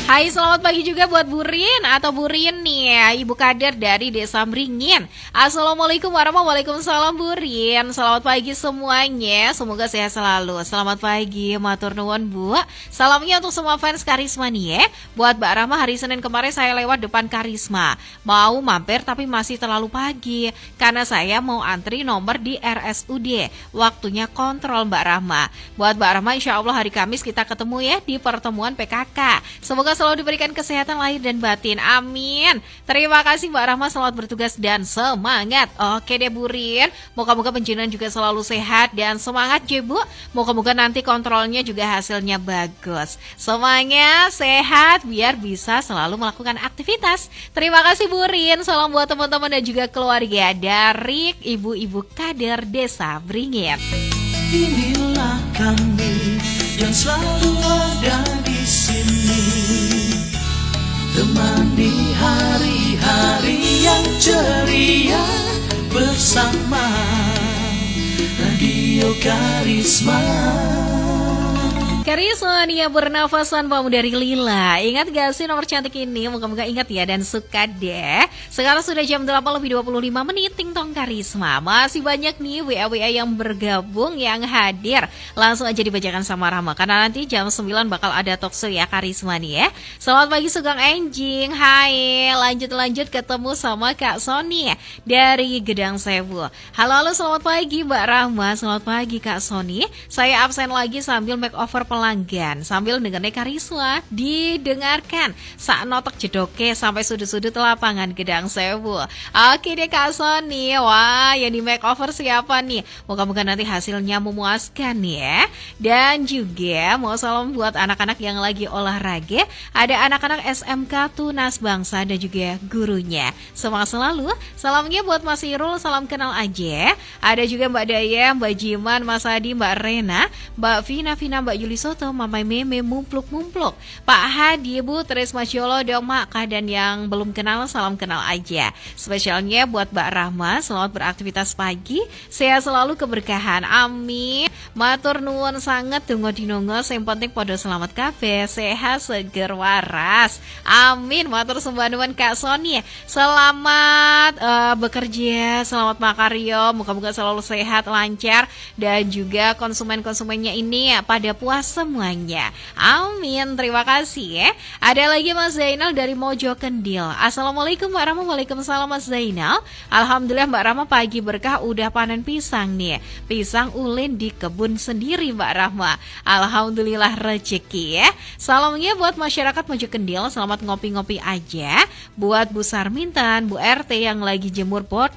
[SPEAKER 6] Hai, selamat pagi juga buat Burin atau Burin nih ya, Ibu Kader dari Desa Mringin. Assalamualaikum warahmatullahi wabarakatuh Burin. Selamat pagi semuanya, semoga sehat selalu. Selamat pagi, matur nuwun Bu. Salamnya untuk semua fans Karisma nih ya. Buat Mbak Rahma, hari Senin kemarin saya lewat depan Karisma. Mau mampir tapi masih terlalu pagi karena saya mau antri nomor di RSUD. Waktunya kontrol Mbak Rahma. Buat Mbak Rahma, insya Allah hari Kamis kita ketemu ya di pertemuan PKK. Semoga selalu diberikan kesehatan lahir dan batin. Amin. Terima kasih Mbak Rahma, selamat bertugas dan semangat. Oke deh Burin, moga-moga penjenengan juga selalu sehat dan semangat ya Bu. Moga-moga nanti kontrolnya juga hasilnya bagus. Semuanya sehat biar bisa selalu melakukan aktivitas. Terima kasih Burin. Salam buat teman-teman dan juga keluarga dari Ibu-Ibu Kader Desa Bringin.
[SPEAKER 1] Inilah kami yang selalu ada di sini, temani hari-hari yang ceria bersama Radio Karisma.
[SPEAKER 6] Karisma Nia bernafasan pamu dari Lila. Ingat gak sih nomor cantik ini? Moga-moga ingat ya dan suka deh. Sekarang sudah jam 8:25 Ting Tong Karisma. Masih banyak nih WA-WA yang bergabung, yang hadir. Langsung aja dibacakan sama Rahma, karena nanti jam 9 bakal ada talkshow ya Karisma nih ya. Selamat pagi Sugeng Enjing. Hai, lanjut ketemu sama Kak Sony dari Gedang Sewu. Halo selamat pagi Mbak Rahma. Selamat pagi Kak Sony. Saya absen lagi sambil makeover pelanggan, sambil dengarnya Karisma didengarkan saat notok jedoke sampai sudut-sudut lapangan Gedang Sewu. Oke deh Kak Sony. Wah, yang di makeover siapa nih? Moga-moga nanti hasilnya memuaskan ya. Dan juga mau salam buat anak-anak yang lagi olahraga. Ada anak-anak SMK Tunas Bangsa dan juga gurunya. Semangat selalu. Salamnya buat Mas Irul, salam kenal aja. Ada juga Mbak Daya, Mbak Jiman, Mas Adi, Mbak Rena, Mbak Vina, Mbak Yuli Soto, Mamai Meme, Mumpluk, Pak Hadi, Bu Trisma Jolo, Mak, dan yang belum kenal, salam kenal aja. Spesialnya buat Mbak Rahma, selamat beraktivitas pagi, sehat selalu, keberkahan, amin. Matur nuwun sangat, tunggu dinongo, yang penting podo selamat kabeh, sehat, seger, waras, amin. Matur sembah nuwun Kak Sony, selamat bekerja, selamat makaryo, moga-moga selalu sehat, lancar, dan juga konsumen-konsumennya ini pada puas semuanya. Amin. Terima kasih ya. Ada lagi Mas Zainal dari Mojo Kendil. Assalamualaikum Mbak Rahma. Waalaikumsalam Mas Zainal. Alhamdulillah Mbak Rahma, pagi berkah udah panen pisang nih. Pisang ulin di kebun sendiri Mbak Rahma. Alhamdulillah rezeki ya. Salamnya buat masyarakat Mojo Kendil, selamat ngopi-ngopi aja. Buat Bu Sarmintan, Bu RT yang lagi jemur pot,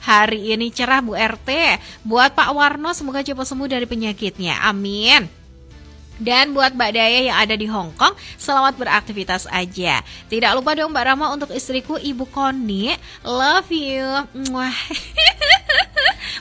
[SPEAKER 6] hari ini cerah Bu RT. Buat Pak Warno, semoga cepat sembuh dari penyakitnya, amin. Dan buat Mbak Daya yang ada di Hong Kong, selamat beraktivitas aja. Tidak lupa dong Mbak Rahma untuk istriku Ibu Koni, love you.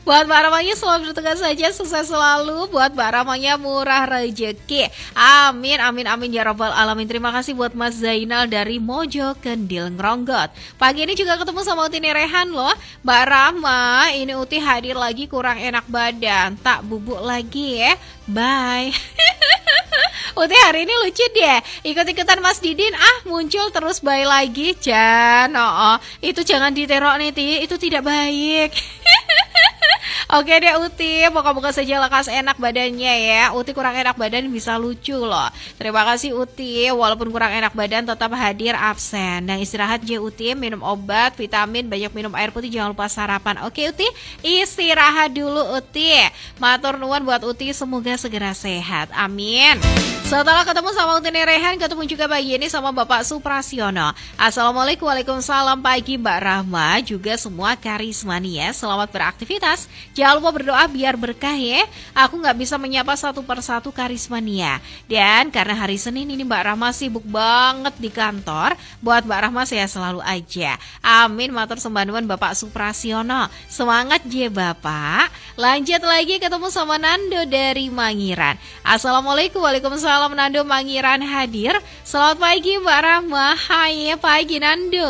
[SPEAKER 6] Buat Mbak Ramanya selamat bertugas saja, sukses selalu. Buat Mbak Ramanya murah rezeki, amin amin amin ya robbal alamin. Terima kasih buat Mas Zainal dari Mojo Kendil Ngeronggot. Pagi ini juga ketemu sama Uti Rehan loh. Mbak Rama, ini Uti hadir lagi kurang enak badan, tak bubuk lagi ya. Bye. Uti hari ini lucu deh, ikut-ikutan Mas Didin, muncul terus bye lagi. Jan, itu jangan diterok nih Ti, itu tidak baik. Oke deh Uti, moga-moga saja lekas enak badannya ya. Uti kurang enak badan bisa lucu loh. Terima kasih Uti, walaupun kurang enak badan tetap hadir absen. Dan istirahat aja Uti, minum obat, vitamin, banyak minum air putih, jangan lupa sarapan. Oke Uti, istirahat dulu Uti. Matur nuwun buat Uti, semoga segera sehat. Amin. Setelah ketemu sama Uti Rehan, ketemu juga pagi ini sama Bapak Suprasiono. Assalamualaikum, waalaikumsalam pagi Mbak Rahma, juga semua karismania. Selamat beraktivitas. Jangan lupa berdoa biar berkah ya. Aku nggak bisa menyapa satu persatu karismania. Dan karena hari Senin ini Mbak Rahma sibuk banget di kantor, buat Mbak Rahma saya selalu aja. Amin, matur sembah nuwun Bapak Suprasiono. Semangat je Bapak. Lanjut lagi ketemu sama Nando dari Mangiran. Assalamualaikum, waalaikumsalam Nando Mangiran hadir. Selamat pagi Mbak Rahma. Hai pagi Nando.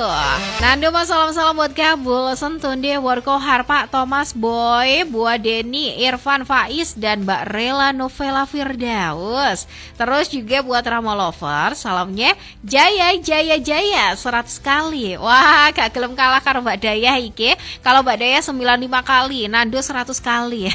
[SPEAKER 6] Nando mas salam-salam buat Kabul, Sentunde, Warkohar, Pak Thomas, Boy, Buah Deni, Irfan Faiz, dan Mbak Rela Novela Firdaus. Terus juga buat Rama Lover, salamnya Jaya, Jaya, Jaya, 100 kali. Wah, gak gelem kalah karo Mbak Daya iki. Kalau Mbak Daya 95 kali, Nando 100 kali.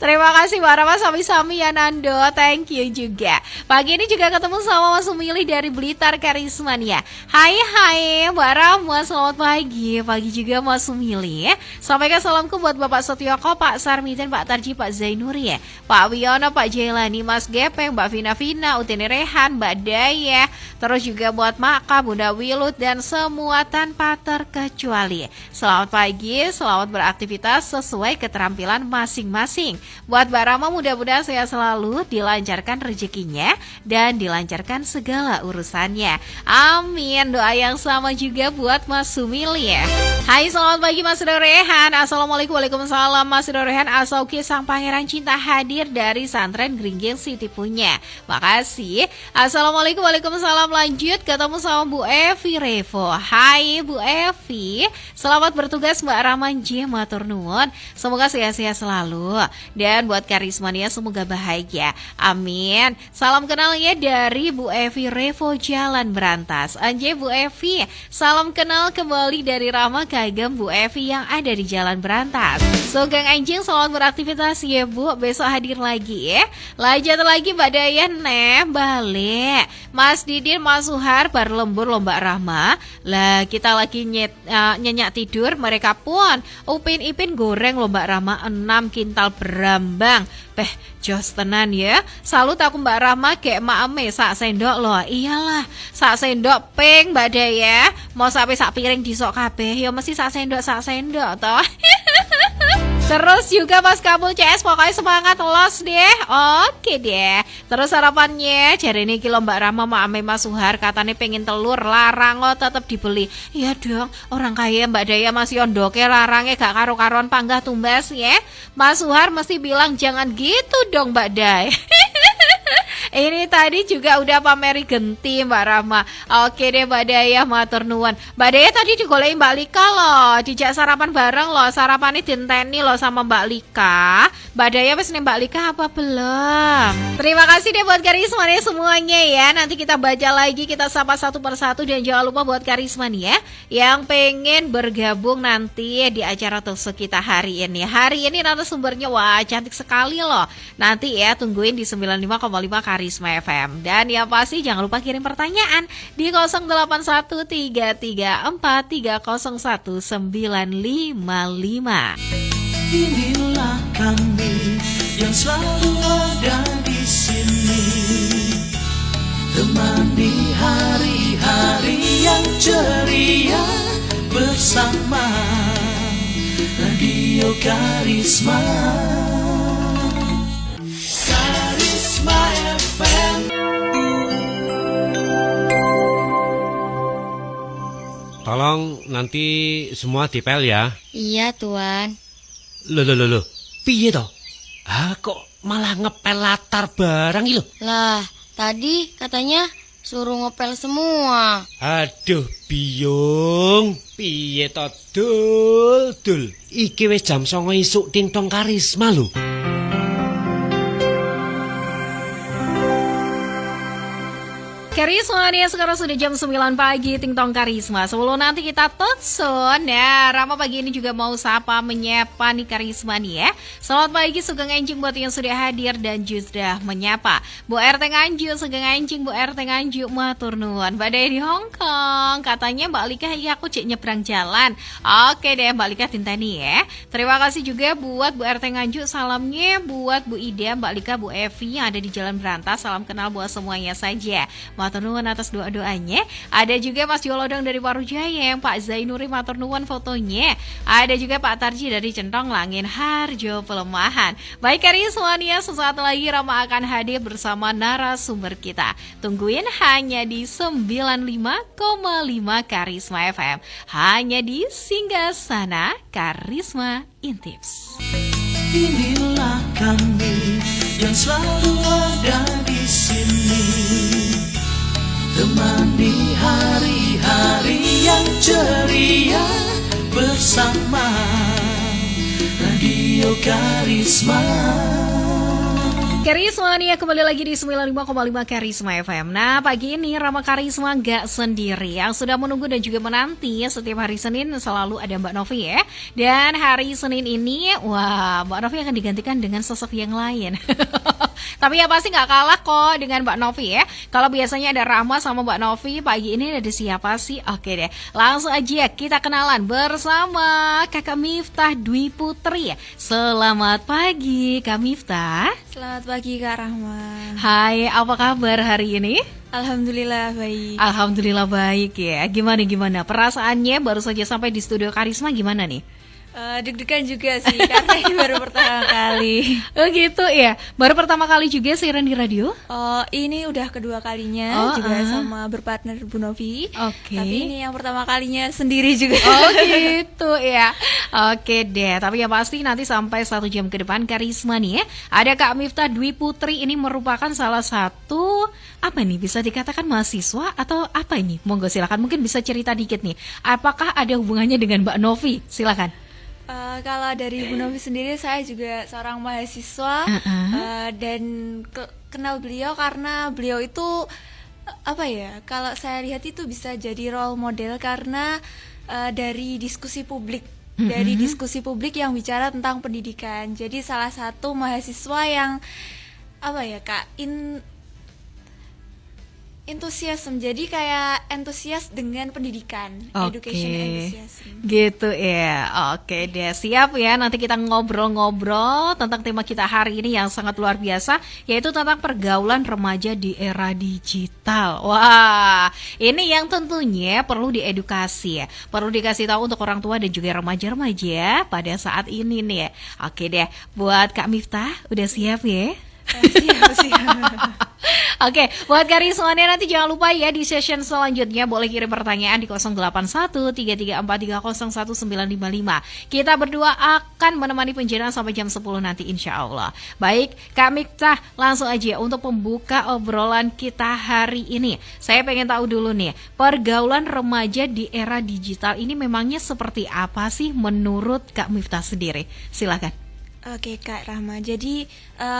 [SPEAKER 6] Terima kasih Mbak Rama, sami-sami ya Nando, thank you juga. Pagi ini juga ketemu sama Mas Sumili dari Blitar Karismania. Hai Mbak Rama, selamat pagi. Pagi juga Mas Sumili. Sampaikan salamku buat Bapak Setioko, Pak Sarmiten, Pak Tarji, Pak Zainuri ya, Pak Wiono, Pak Jailani, Mas Gepeng, Mbak Vina, Utini Rehan, Mbak Daya. Terus juga buat Maka, Bunda Wilut, dan semua tanpa terkecuali. Selamat pagi, selamat beraktivitas sesuai keterampilan masing-masing. Buat Mbak Rama, mudah-mudahan saya selalu dilancarkan rezekinya dan dilancarkan segala urusannya. Amin. Doa yang sama juga buat Mas Sumili ya. Hai, selamat pagi Mas Dorehan. Assalamualaikum, waalaikumsalam Mas Dorehan. Asauki sang pangeran cinta hadir dari Santren Gringging City punya. Makasih. Assalamualaikum, waalaikumsalam. Lanjut ketemu sama Bu Evi Revo. Hai Bu Evi, selamat bertugas Mbak Ramanji, matur nuwun. Semoga sehat-sehat selalu. Dan buat karismania semoga bahagia. Amin. Salam kenal ya dari Bu Evi Revo Jalan Berantas. Anjay Bu Evi, salam kenal kembali dari Rama Kagem Bu Evi yang ada di Jalan Berantas. Sugeng anjing, selamat beraktivitas ya Bu. Besok hadir lagi ya. Lanjut lagi Mbak Dayan balik. Mas Didin, Mas Suhar, bar lembur lomba Rahma. Lah kita lagi nyenyak tidur, mereka pun Upin Ipin goreng lomba Rahma 6 kintal berambang. Jos tenan ya. Salut aku Mbak Rahma kayak maeme sak sendok loh. Iyalah, sak sendok ping Mbak Daya. Mau sampai sak piring disok kabeh, ya mesti sak sendok toh. Terus juga Mas Kabul CS, pokoknya semangat los deh. Oke deh. Terus harapannya jari ini kilo Mbak Rahma maame Mas Suhar katanya pengen telur, larang lo tetap dibeli. Iya dong, orang kaya Mbak Daya masih ondoke larangnya gak karo-karuan panggah tumbas ya. Mas Suhar mesti bilang jangan gitu dong Mbak Daya. Ini tadi juga udah pameri genti Mbak Rahma. Oke deh Mbak Daya, matur nuwun. Mbak Daya tadi digolein Mbak Lika loh, dijak sarapan bareng loh. Sarapannya dinteni loh sama Mbak Lika. Mbak Daya wis nih Mbak Lika apa belum? Terima kasih deh buat karismania semuanya ya. Nanti kita baca lagi, kita sapa satu persatu. Dan jangan lupa buat karismania yang pengen bergabung nanti di acara talkshow kita hari ini. Hari ini narasumbernya wah cantik sekali loh. Nanti ya tungguin di 95,5 Karisma FM. Dan yang pasti jangan lupa kirim pertanyaan di 081331901955.
[SPEAKER 1] Inilah kami yang selalu ada di sini, temani hari-hari yang ceria bersama Radio Karisma. Karisma FM.
[SPEAKER 5] Tolong nanti semua dipel ya.
[SPEAKER 8] Iya, Tuan.
[SPEAKER 5] Loh. Piye toh? Kok malah ngepel latar barang iki lho?
[SPEAKER 8] Lah, tadi katanya suruh ngepel semua.
[SPEAKER 5] Aduh, Biyung. Piye toh, Dul? Iki wis jam 09.00 isuk Tintong Karisma lho.
[SPEAKER 6] Karisma nih, sekarang sudah jam 9 pagi, Ting Tong Karisma. Sebelum nanti kita telepon, ya Rama pagi ini juga mau sapa menyapa nih Karisma nih ya. Selamat pagi Sugeng Enjing buat yang sudah hadir dan sudah menyapa. Bu RT Nganjuk, Sugeng Enjing, Bu RT Nganjuk, matur nuwun. Badai di Hong Kong, katanya Mbak Lika, iya aku cek nyebrang jalan. Oke deh Mbak Lika tintani ya. Terima kasih juga buat Bu RT Nganjuk, salamnya buat Bu Ida, Mbak Lika, Bu Evi yang ada di Jalan Berantas. Salam kenal buat semuanya saja. Matur nuwun atas doa-doanya. Ada juga Mas Jolodong dari Parujaya, yang Pak Zainuri matur nuwun fotonya. Ada juga Pak Tarji dari Centong Langin Harjo Pelemahan. Baik Karismania, sesaat lagi Rama akan hadir bersama narasumber kita. Tungguin hanya di 95,5 Karisma FM. Hanya di Singgasana Karisma Intips.
[SPEAKER 1] Inilah kami yang selalu ada di sini, temani hari-hari yang ceria bersama Radio Karisma.
[SPEAKER 6] Karisma nih kembali lagi di 95,5 Karisma FM. Nah pagi ini Rama Karisma gak sendiri. Yang sudah menunggu dan juga menanti setiap hari Senin selalu ada Mbak Novi ya. Dan hari Senin ini, wah Mbak Novi akan digantikan dengan sosok yang lain. Tapi ya pasti gak kalah kok dengan Mbak Novi ya. Kalau biasanya ada Rama sama Mbak Novi, pagi ini ada siapa sih? Oke deh, langsung aja kita kenalan bersama Kakak Miftah Dwi Putri. Selamat pagi Kak Miftah.
[SPEAKER 9] Selamat pagi Kak Rahma.
[SPEAKER 6] Hai, apa kabar hari ini?
[SPEAKER 9] Alhamdulillah baik.
[SPEAKER 6] Alhamdulillah baik ya. Gimana? Perasaannya baru saja sampai di studio Karisma gimana nih?
[SPEAKER 9] Deg-degan juga sih karena ini baru pertama kali.
[SPEAKER 6] Oh gitu ya. Baru pertama kali juga siaran di radio?
[SPEAKER 9] Ini udah kedua kalinya juga sama berpartner Bu Novi.
[SPEAKER 6] Oke.
[SPEAKER 9] Tapi ini yang pertama kalinya sendiri juga.
[SPEAKER 6] Oh gitu ya. Oke deh. Tapi yang pasti nanti sampai 1 jam ke depan Karisma nih ya. Ada Kak Miftah Dwi Putri, ini merupakan salah satu apa nih, bisa dikatakan mahasiswa atau apa ini? Monggo silakan, mungkin bisa cerita dikit nih. Apakah ada hubungannya dengan Mbak Novi? Silakan.
[SPEAKER 9] Kalau dari Bu Novi sendiri, saya juga seorang mahasiswa dan kenal beliau karena beliau itu apa ya? Kalau saya lihat itu bisa jadi role model karena dari diskusi publik. Dari diskusi publik yang bicara tentang pendidikan. Jadi salah satu mahasiswa yang apa ya Kak, entusiasme, jadi kayak entusias dengan pendidikan, education enthusiasm.
[SPEAKER 6] Gitu ya. Oke deh, siap ya. Nanti kita ngobrol-ngobrol tentang tema kita hari ini yang sangat luar biasa, yaitu tentang pergaulan remaja di era digital. Wah, ini yang tentunya perlu diedukasi ya. Perlu dikasih tahu untuk orang tua dan juga remaja-remaja pada saat ini nih ya. Oke deh, buat Kak Miftah udah siap ya?
[SPEAKER 9] Siap.
[SPEAKER 6] Oke, buat Karismanya nanti jangan lupa ya di session selanjutnya boleh kirim pertanyaan di 081-334-11955. Kita berdua akan menemani penjelasan sampai jam 10 nanti insya Allah. Baik, Kak Miftah, langsung aja untuk pembuka obrolan kita hari ini. Saya pengen tahu dulu nih, pergaulan remaja di era digital ini memangnya seperti apa sih menurut Kak Miftah sendiri? Silakan.
[SPEAKER 9] Oke Kak Rahma, jadi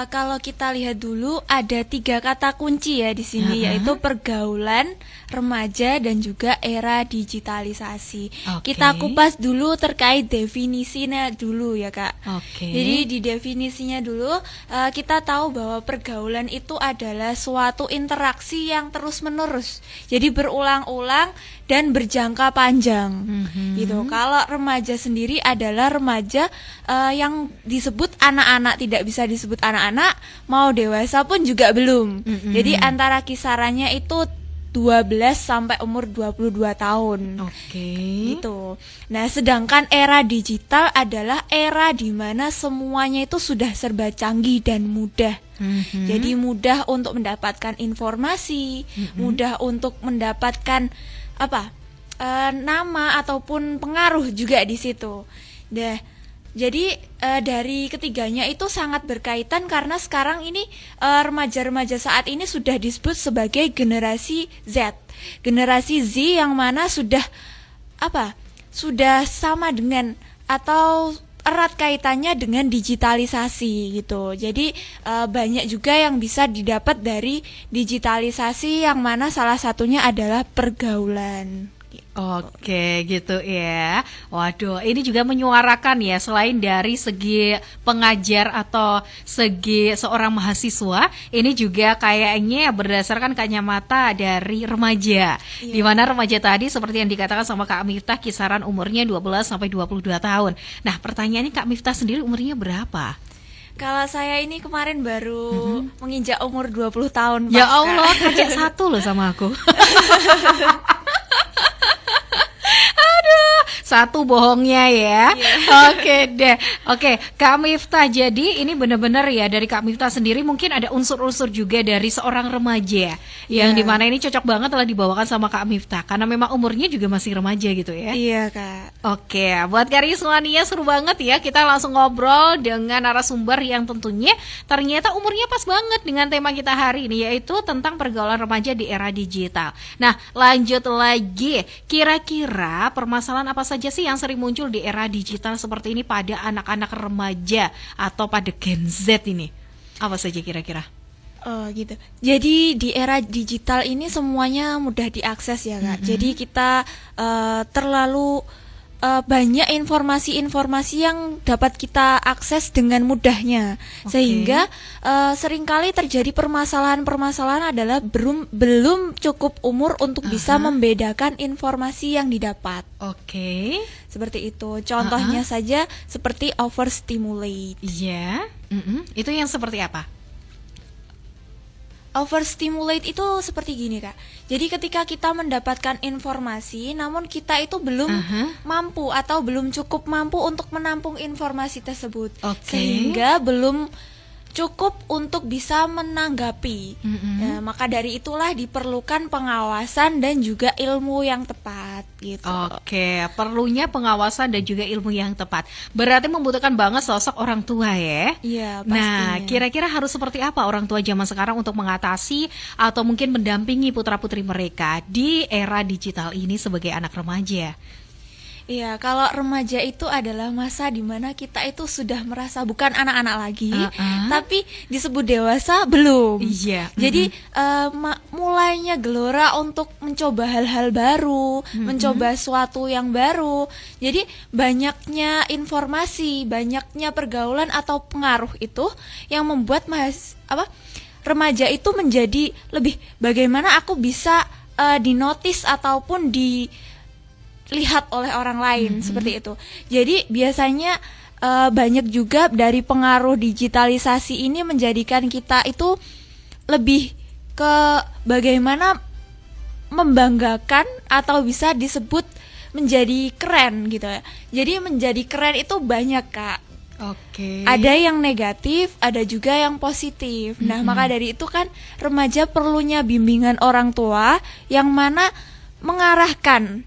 [SPEAKER 9] kalau kita lihat dulu ada 3 kata kunci ya di sini, yaitu pergaulan remaja dan juga era digitalisasi. Kita kupas dulu terkait definisinya dulu ya Kak. Jadi di definisinya dulu kita tahu bahwa pergaulan itu adalah suatu interaksi yang terus menerus, jadi berulang-ulang dan berjangka panjang. Gitu. Kalau remaja sendiri adalah remaja yang disebut anak-anak, tidak bisa disebut anak-anak, mau dewasa pun juga belum. Jadi antara kisarannya itu 12 sampai umur 22 tahun. Gitu. Nah, sedangkan era digital adalah era di mana semuanya itu sudah serba canggih dan mudah. Jadi mudah untuk mendapatkan informasi, mudah untuk mendapatkan nama ataupun pengaruh juga di situ. Jadi dari ketiganya itu sangat berkaitan karena sekarang ini remaja-remaja saat ini sudah disebut sebagai generasi Z. Generasi Z yang mana sudah sama dengan atau erat kaitannya dengan digitalisasi gitu. Jadi banyak juga yang bisa didapat dari digitalisasi yang mana salah satunya adalah pergaulan.
[SPEAKER 6] Oke gitu ya. Waduh, ini juga menyuarakan ya, selain dari segi pengajar atau segi seorang mahasiswa, ini juga kayaknya berdasarkan kacamata dari remaja.
[SPEAKER 9] Iya.
[SPEAKER 6] Di mana remaja tadi seperti yang dikatakan sama Kak Miftah, kisaran umurnya 12 sampai 22 tahun. Nah, pertanyaannya Kak Miftah sendiri umurnya berapa?
[SPEAKER 9] Kalau saya ini kemarin baru menginjak umur 20 tahun.
[SPEAKER 6] Ya
[SPEAKER 9] Pasca.
[SPEAKER 6] Allah, kacak satu loh sama aku. Satu bohongnya ya. Oke deh. Oke, Kak Miftah, jadi ini benar-benar ya dari Kak Miftah sendiri mungkin ada unsur-unsur juga dari seorang remaja yang dimana ini cocok banget telah dibawakan sama Kak Miftah karena memang umurnya juga masih remaja gitu ya.
[SPEAKER 9] Iya, Kak.
[SPEAKER 6] Oke, buat Karismania seru banget ya. Kita langsung ngobrol dengan narasumber yang tentunya ternyata umurnya pas banget dengan tema kita hari ini, yaitu tentang pergaulan remaja di era digital. Nah, lanjut lagi. Kira-kira permasalahan apa saja sih yang sering muncul di era digital seperti ini pada anak-anak remaja atau pada Gen Z ini? Apa saja kira-kira?
[SPEAKER 9] Oh gitu. Jadi di era digital ini semuanya mudah diakses ya, Kak. Jadi kita terlalu banyak informasi-informasi yang dapat kita akses dengan mudahnya. Sehingga seringkali terjadi permasalahan-permasalahan adalah belum cukup umur untuk bisa membedakan informasi yang didapat.
[SPEAKER 6] Oke.
[SPEAKER 9] Seperti itu. Contohnya saja seperti overstimulate.
[SPEAKER 6] Iya. Itu yang seperti apa?
[SPEAKER 9] Overstimulate itu seperti gini, Kak. Jadi ketika kita mendapatkan informasi namun kita itu belum mampu atau belum cukup mampu untuk menampung informasi tersebut. Sehingga belum cukup untuk bisa menanggapi. Nah, maka dari itulah diperlukan pengawasan dan juga ilmu yang tepat gitu.
[SPEAKER 6] Oke, perlunya pengawasan dan juga ilmu yang tepat. Berarti membutuhkan banget sosok orang tua ya.
[SPEAKER 9] Iya, pastinya.
[SPEAKER 6] Nah, kira-kira harus seperti apa orang tua zaman sekarang untuk mengatasi atau mungkin mendampingi putra-putri mereka di era digital ini sebagai anak remaja?
[SPEAKER 9] Iya, kalau remaja itu adalah masa dimana kita itu sudah merasa bukan anak-anak lagi, tapi disebut dewasa belum.
[SPEAKER 6] Iya.
[SPEAKER 9] Jadi mulainya gelora untuk mencoba hal-hal baru, mencoba sesuatu yang baru. Jadi banyaknya informasi, banyaknya pergaulan atau pengaruh itu yang membuat remaja itu menjadi lebih bagaimana aku bisa dinotis ataupun dilihat oleh orang lain seperti itu. Jadi biasanya banyak juga dari pengaruh digitalisasi ini menjadikan kita itu lebih ke bagaimana membanggakan atau bisa disebut menjadi keren gitu ya. Jadi menjadi keren itu banyak, Kak.
[SPEAKER 6] Oke.
[SPEAKER 9] Ada yang negatif, ada juga yang positif. Nah, maka dari itu kan remaja perlunya bimbingan orang tua yang mana mengarahkan,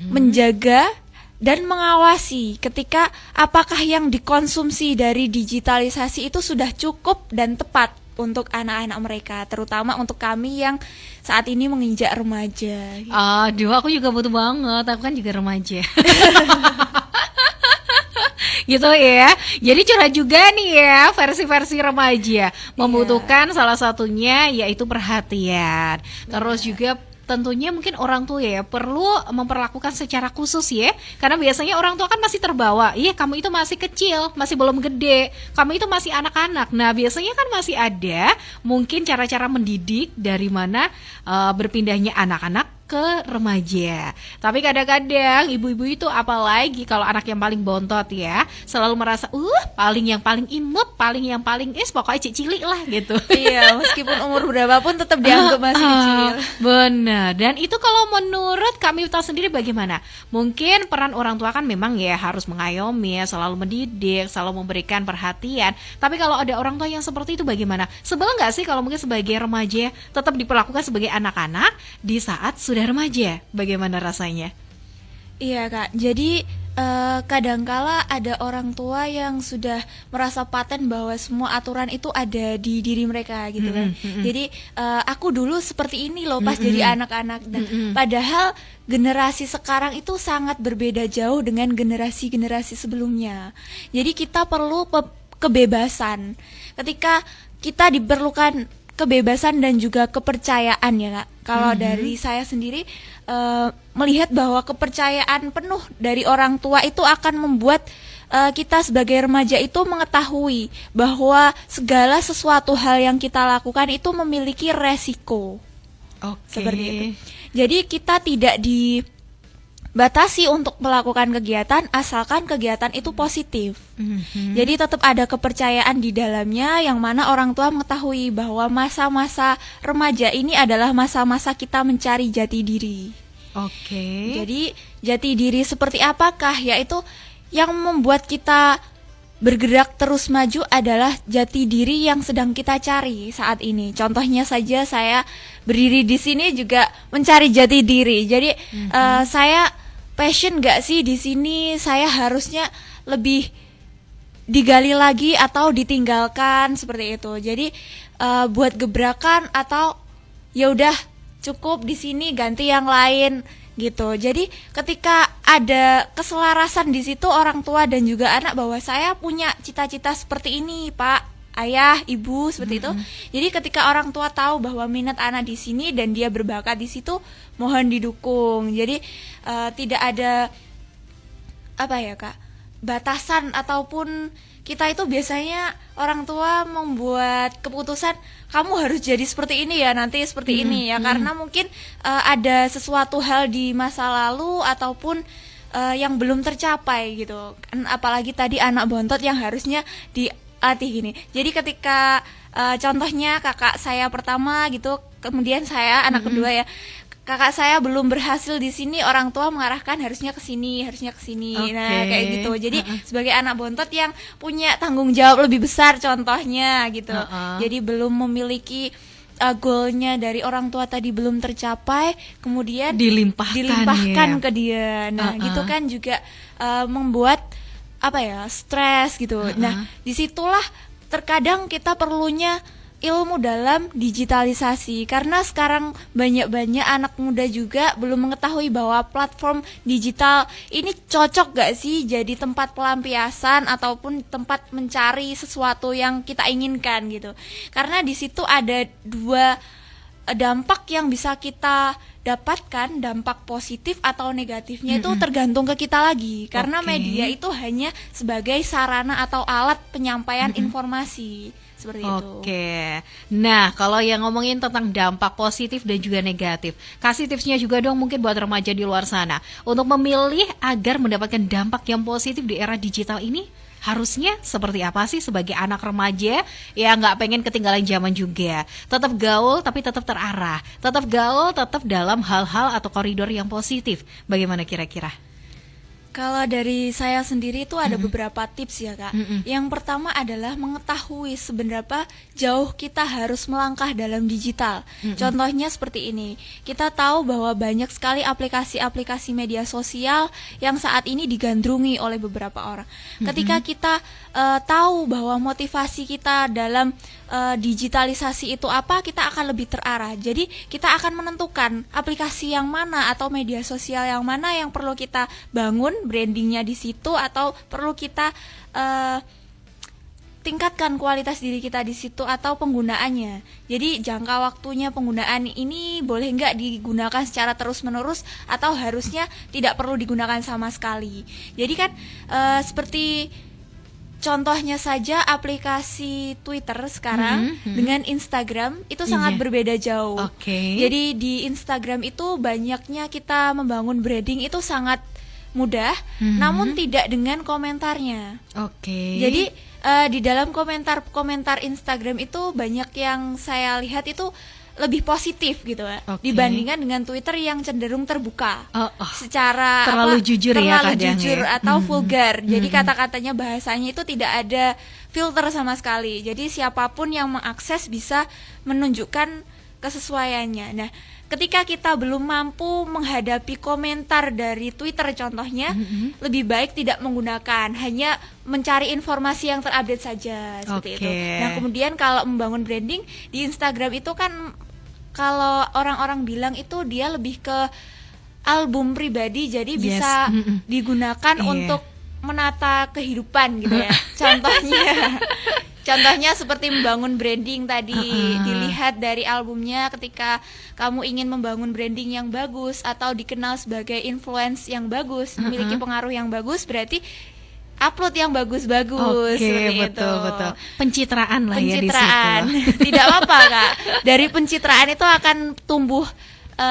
[SPEAKER 9] menjaga dan mengawasi ketika apakah yang dikonsumsi dari digitalisasi itu sudah cukup dan tepat untuk anak-anak mereka, terutama untuk kami yang saat ini menginjak remaja.
[SPEAKER 6] Aduh, aku juga butuh banget. Aku kan juga remaja. Gitu ya. Jadi curhat juga nih ya, versi-versi remaja membutuhkan salah satunya yaitu perhatian. Terus juga tentunya mungkin orang tua ya perlu memperlakukan secara khusus ya, karena biasanya orang tua kan masih terbawa, iya kamu itu masih kecil, masih belum gede, kamu itu masih anak-anak. Nah biasanya kan masih ada mungkin cara-cara mendidik dari mana berpindahnya anak-anak ke remaja. Tapi kadang-kadang ibu-ibu itu apalagi kalau anak yang paling bontot ya, selalu merasa yang paling imut, yang paling pokoknya cilik lah gitu.
[SPEAKER 9] Iya, meskipun umur berapapun tetap dianggap masih kecil.
[SPEAKER 6] Benar. Dan itu kalau menurut Kak Miftah sendiri bagaimana? Mungkin peran orang tua kan memang ya harus mengayomi, selalu mendidik, selalu memberikan perhatian. Tapi kalau ada orang tua yang seperti itu bagaimana? Sebel nggak sih kalau mungkin sebagai remaja tetap diperlakukan sebagai anak-anak di saat sudah remaja? Bagaimana rasanya?
[SPEAKER 9] Iya, Kak. Jadi kadangkala ada orang tua yang sudah merasa paten bahwa semua aturan itu ada di diri mereka gitu kan. Jadi aku dulu seperti ini loh pas jadi anak-anak. Dan padahal generasi sekarang itu sangat berbeda jauh dengan generasi-generasi sebelumnya. Jadi kita perlu kebebasan. Ketika kita diperlukan kebebasan dan juga kepercayaan ya Kak. Kalau dari saya sendiri melihat bahwa kepercayaan penuh dari orang tua itu akan membuat kita sebagai remaja itu mengetahui bahwa segala sesuatu hal yang kita lakukan itu memiliki resiko. Seperti itu. Jadi kita tidak dibatasi untuk melakukan kegiatan asalkan kegiatan itu positif. Jadi tetap ada kepercayaan di dalamnya yang mana orang tua mengetahui bahwa masa-masa remaja ini adalah masa-masa kita mencari jati diri. Jadi jati diri seperti apakah? Yaitu yang membuat kita bergerak terus maju adalah jati diri yang sedang kita cari saat ini. Contohnya saja saya berdiri di sini juga mencari jati diri. Jadi saya passion gak sih di sini? Saya harusnya lebih digali lagi atau ditinggalkan seperti itu. Jadi buat gebrakan atau ya udah cukup di sini ganti yang lain gitu. Jadi ketika ada keselarasan di situ orang tua dan juga anak bahwa saya punya cita-cita seperti ini, Pak, Ayah, Ibu seperti itu. Jadi ketika orang tua tahu bahwa minat anak di sini dan dia berbakat di situ, mohon didukung. Jadi tidak ada apa ya, Kak? Batasan ataupun kita itu biasanya orang tua membuat keputusan kamu harus jadi seperti ini ya, nanti seperti ini ya, karena mungkin ada sesuatu hal di masa lalu ataupun yang belum tercapai gitu. Apalagi tadi anak bontot yang harusnya dilatih gini. Jadi ketika contohnya kakak saya pertama gitu, kemudian saya anak kedua ya. Kakak saya belum berhasil di sini, orang tua mengarahkan harusnya ke sini, harusnya ke sini. Nah, kayak gitu. Jadi sebagai anak bontot yang punya tanggung jawab lebih besar contohnya gitu. Jadi belum memiliki goalnya dari orang tua tadi belum tercapai, kemudian dilimpahkan ke dia. Nah, gitu kan juga membuat apa ya? Stres gitu. Nah, disitulah terkadang kita perlunya ilmu dalam digitalisasi, karena sekarang banyak anak muda juga belum mengetahui bahwa platform digital ini cocok gak sih jadi tempat pelampiasan ataupun tempat mencari sesuatu yang kita inginkan gitu. Karena di situ ada dua dampak yang bisa kita dapatkan, dampak positif atau negatifnya itu tergantung ke kita lagi. Karena media itu hanya sebagai sarana atau alat penyampaian informasi. Seperti itu.
[SPEAKER 6] Nah, kalau yang ngomongin tentang dampak positif dan juga negatif, kasih tipsnya juga dong mungkin buat remaja di luar sana untuk memilih agar mendapatkan dampak yang positif di era digital ini. Harusnya seperti apa sih sebagai anak remaja yang nggak pengen ketinggalan zaman juga, tetap gaul tapi tetap terarah, tetap gaul tetap dalam hal-hal atau koridor yang positif. Bagaimana kira-kira?
[SPEAKER 9] Kalau dari saya sendiri itu ada beberapa tips ya Kak. Yang pertama adalah mengetahui seberapa jauh kita harus melangkah dalam digital. Contohnya seperti ini, kita tahu bahwa banyak sekali aplikasi-aplikasi media sosial yang saat ini digandrungi oleh beberapa orang. Ketika kita tahu bahwa motivasi kita dalam digitalisasi itu apa, kita akan lebih terarah. Jadi kita akan menentukan aplikasi yang mana atau media sosial yang mana yang perlu kita bangun brandingnya di situ, atau perlu kita tingkatkan kualitas diri kita di situ atau penggunaannya. Jadi jangka waktunya penggunaan ini boleh nggak digunakan secara terus-menerus atau harusnya tidak perlu digunakan sama sekali. Jadi kan seperti contohnya saja aplikasi Twitter sekarang dengan Instagram itu sangat berbeda jauh. Jadi di Instagram itu banyaknya kita membangun branding itu sangat mudah, namun tidak dengan komentarnya. Jadi di dalam komentar Instagram itu banyak yang saya lihat itu lebih positif gitu ya, dibandingkan dengan Twitter yang cenderung terbuka, secara
[SPEAKER 6] terlalu jujur ya,
[SPEAKER 9] terlalu jujur atau vulgar. Jadi kata-katanya, bahasanya itu tidak ada filter sama sekali. Jadi siapapun yang mengakses bisa menunjukkan kesesuaiannya. Nah, ketika kita belum mampu menghadapi komentar dari Twitter contohnya, lebih baik tidak menggunakan, hanya mencari informasi yang terupdate saja seperti itu. Nah, kemudian kalau membangun branding di Instagram itu kan kalau orang-orang bilang itu dia lebih ke album pribadi, jadi bisa digunakan untuk menata kehidupan gitu ya. Contohnya seperti membangun branding tadi, dilihat dari albumnya ketika kamu ingin membangun branding yang bagus atau dikenal sebagai influence yang bagus, memiliki pengaruh yang bagus, berarti upload yang bagus-bagus.
[SPEAKER 6] Betul. Pencitraan lah ya di situ.
[SPEAKER 9] Tidak apa-apa Kak. Dari pencitraan itu akan tumbuh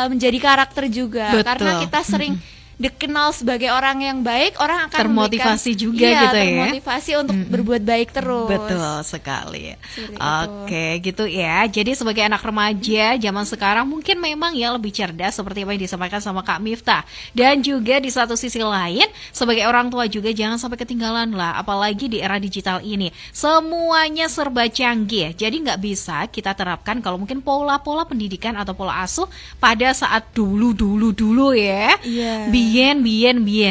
[SPEAKER 9] menjadi karakter juga. Karena kita sering dikenal sebagai orang yang baik, orang akan
[SPEAKER 6] termotivasi juga gitu ya.
[SPEAKER 9] Termotivasi untuk berbuat baik terus.
[SPEAKER 6] Betul sekali. Oke, gitu ya. Jadi sebagai anak remaja zaman sekarang mungkin memang ya lebih cerdas seperti apa yang disampaikan sama Kak Miftah. Dan juga di satu sisi lain sebagai orang tua juga jangan sampai ketinggalan lah, apalagi di era digital ini. Semuanya serba canggih. Jadi nggak bisa kita terapkan kalau mungkin pola-pola pendidikan atau pola asuh pada saat dulu ya. Bien.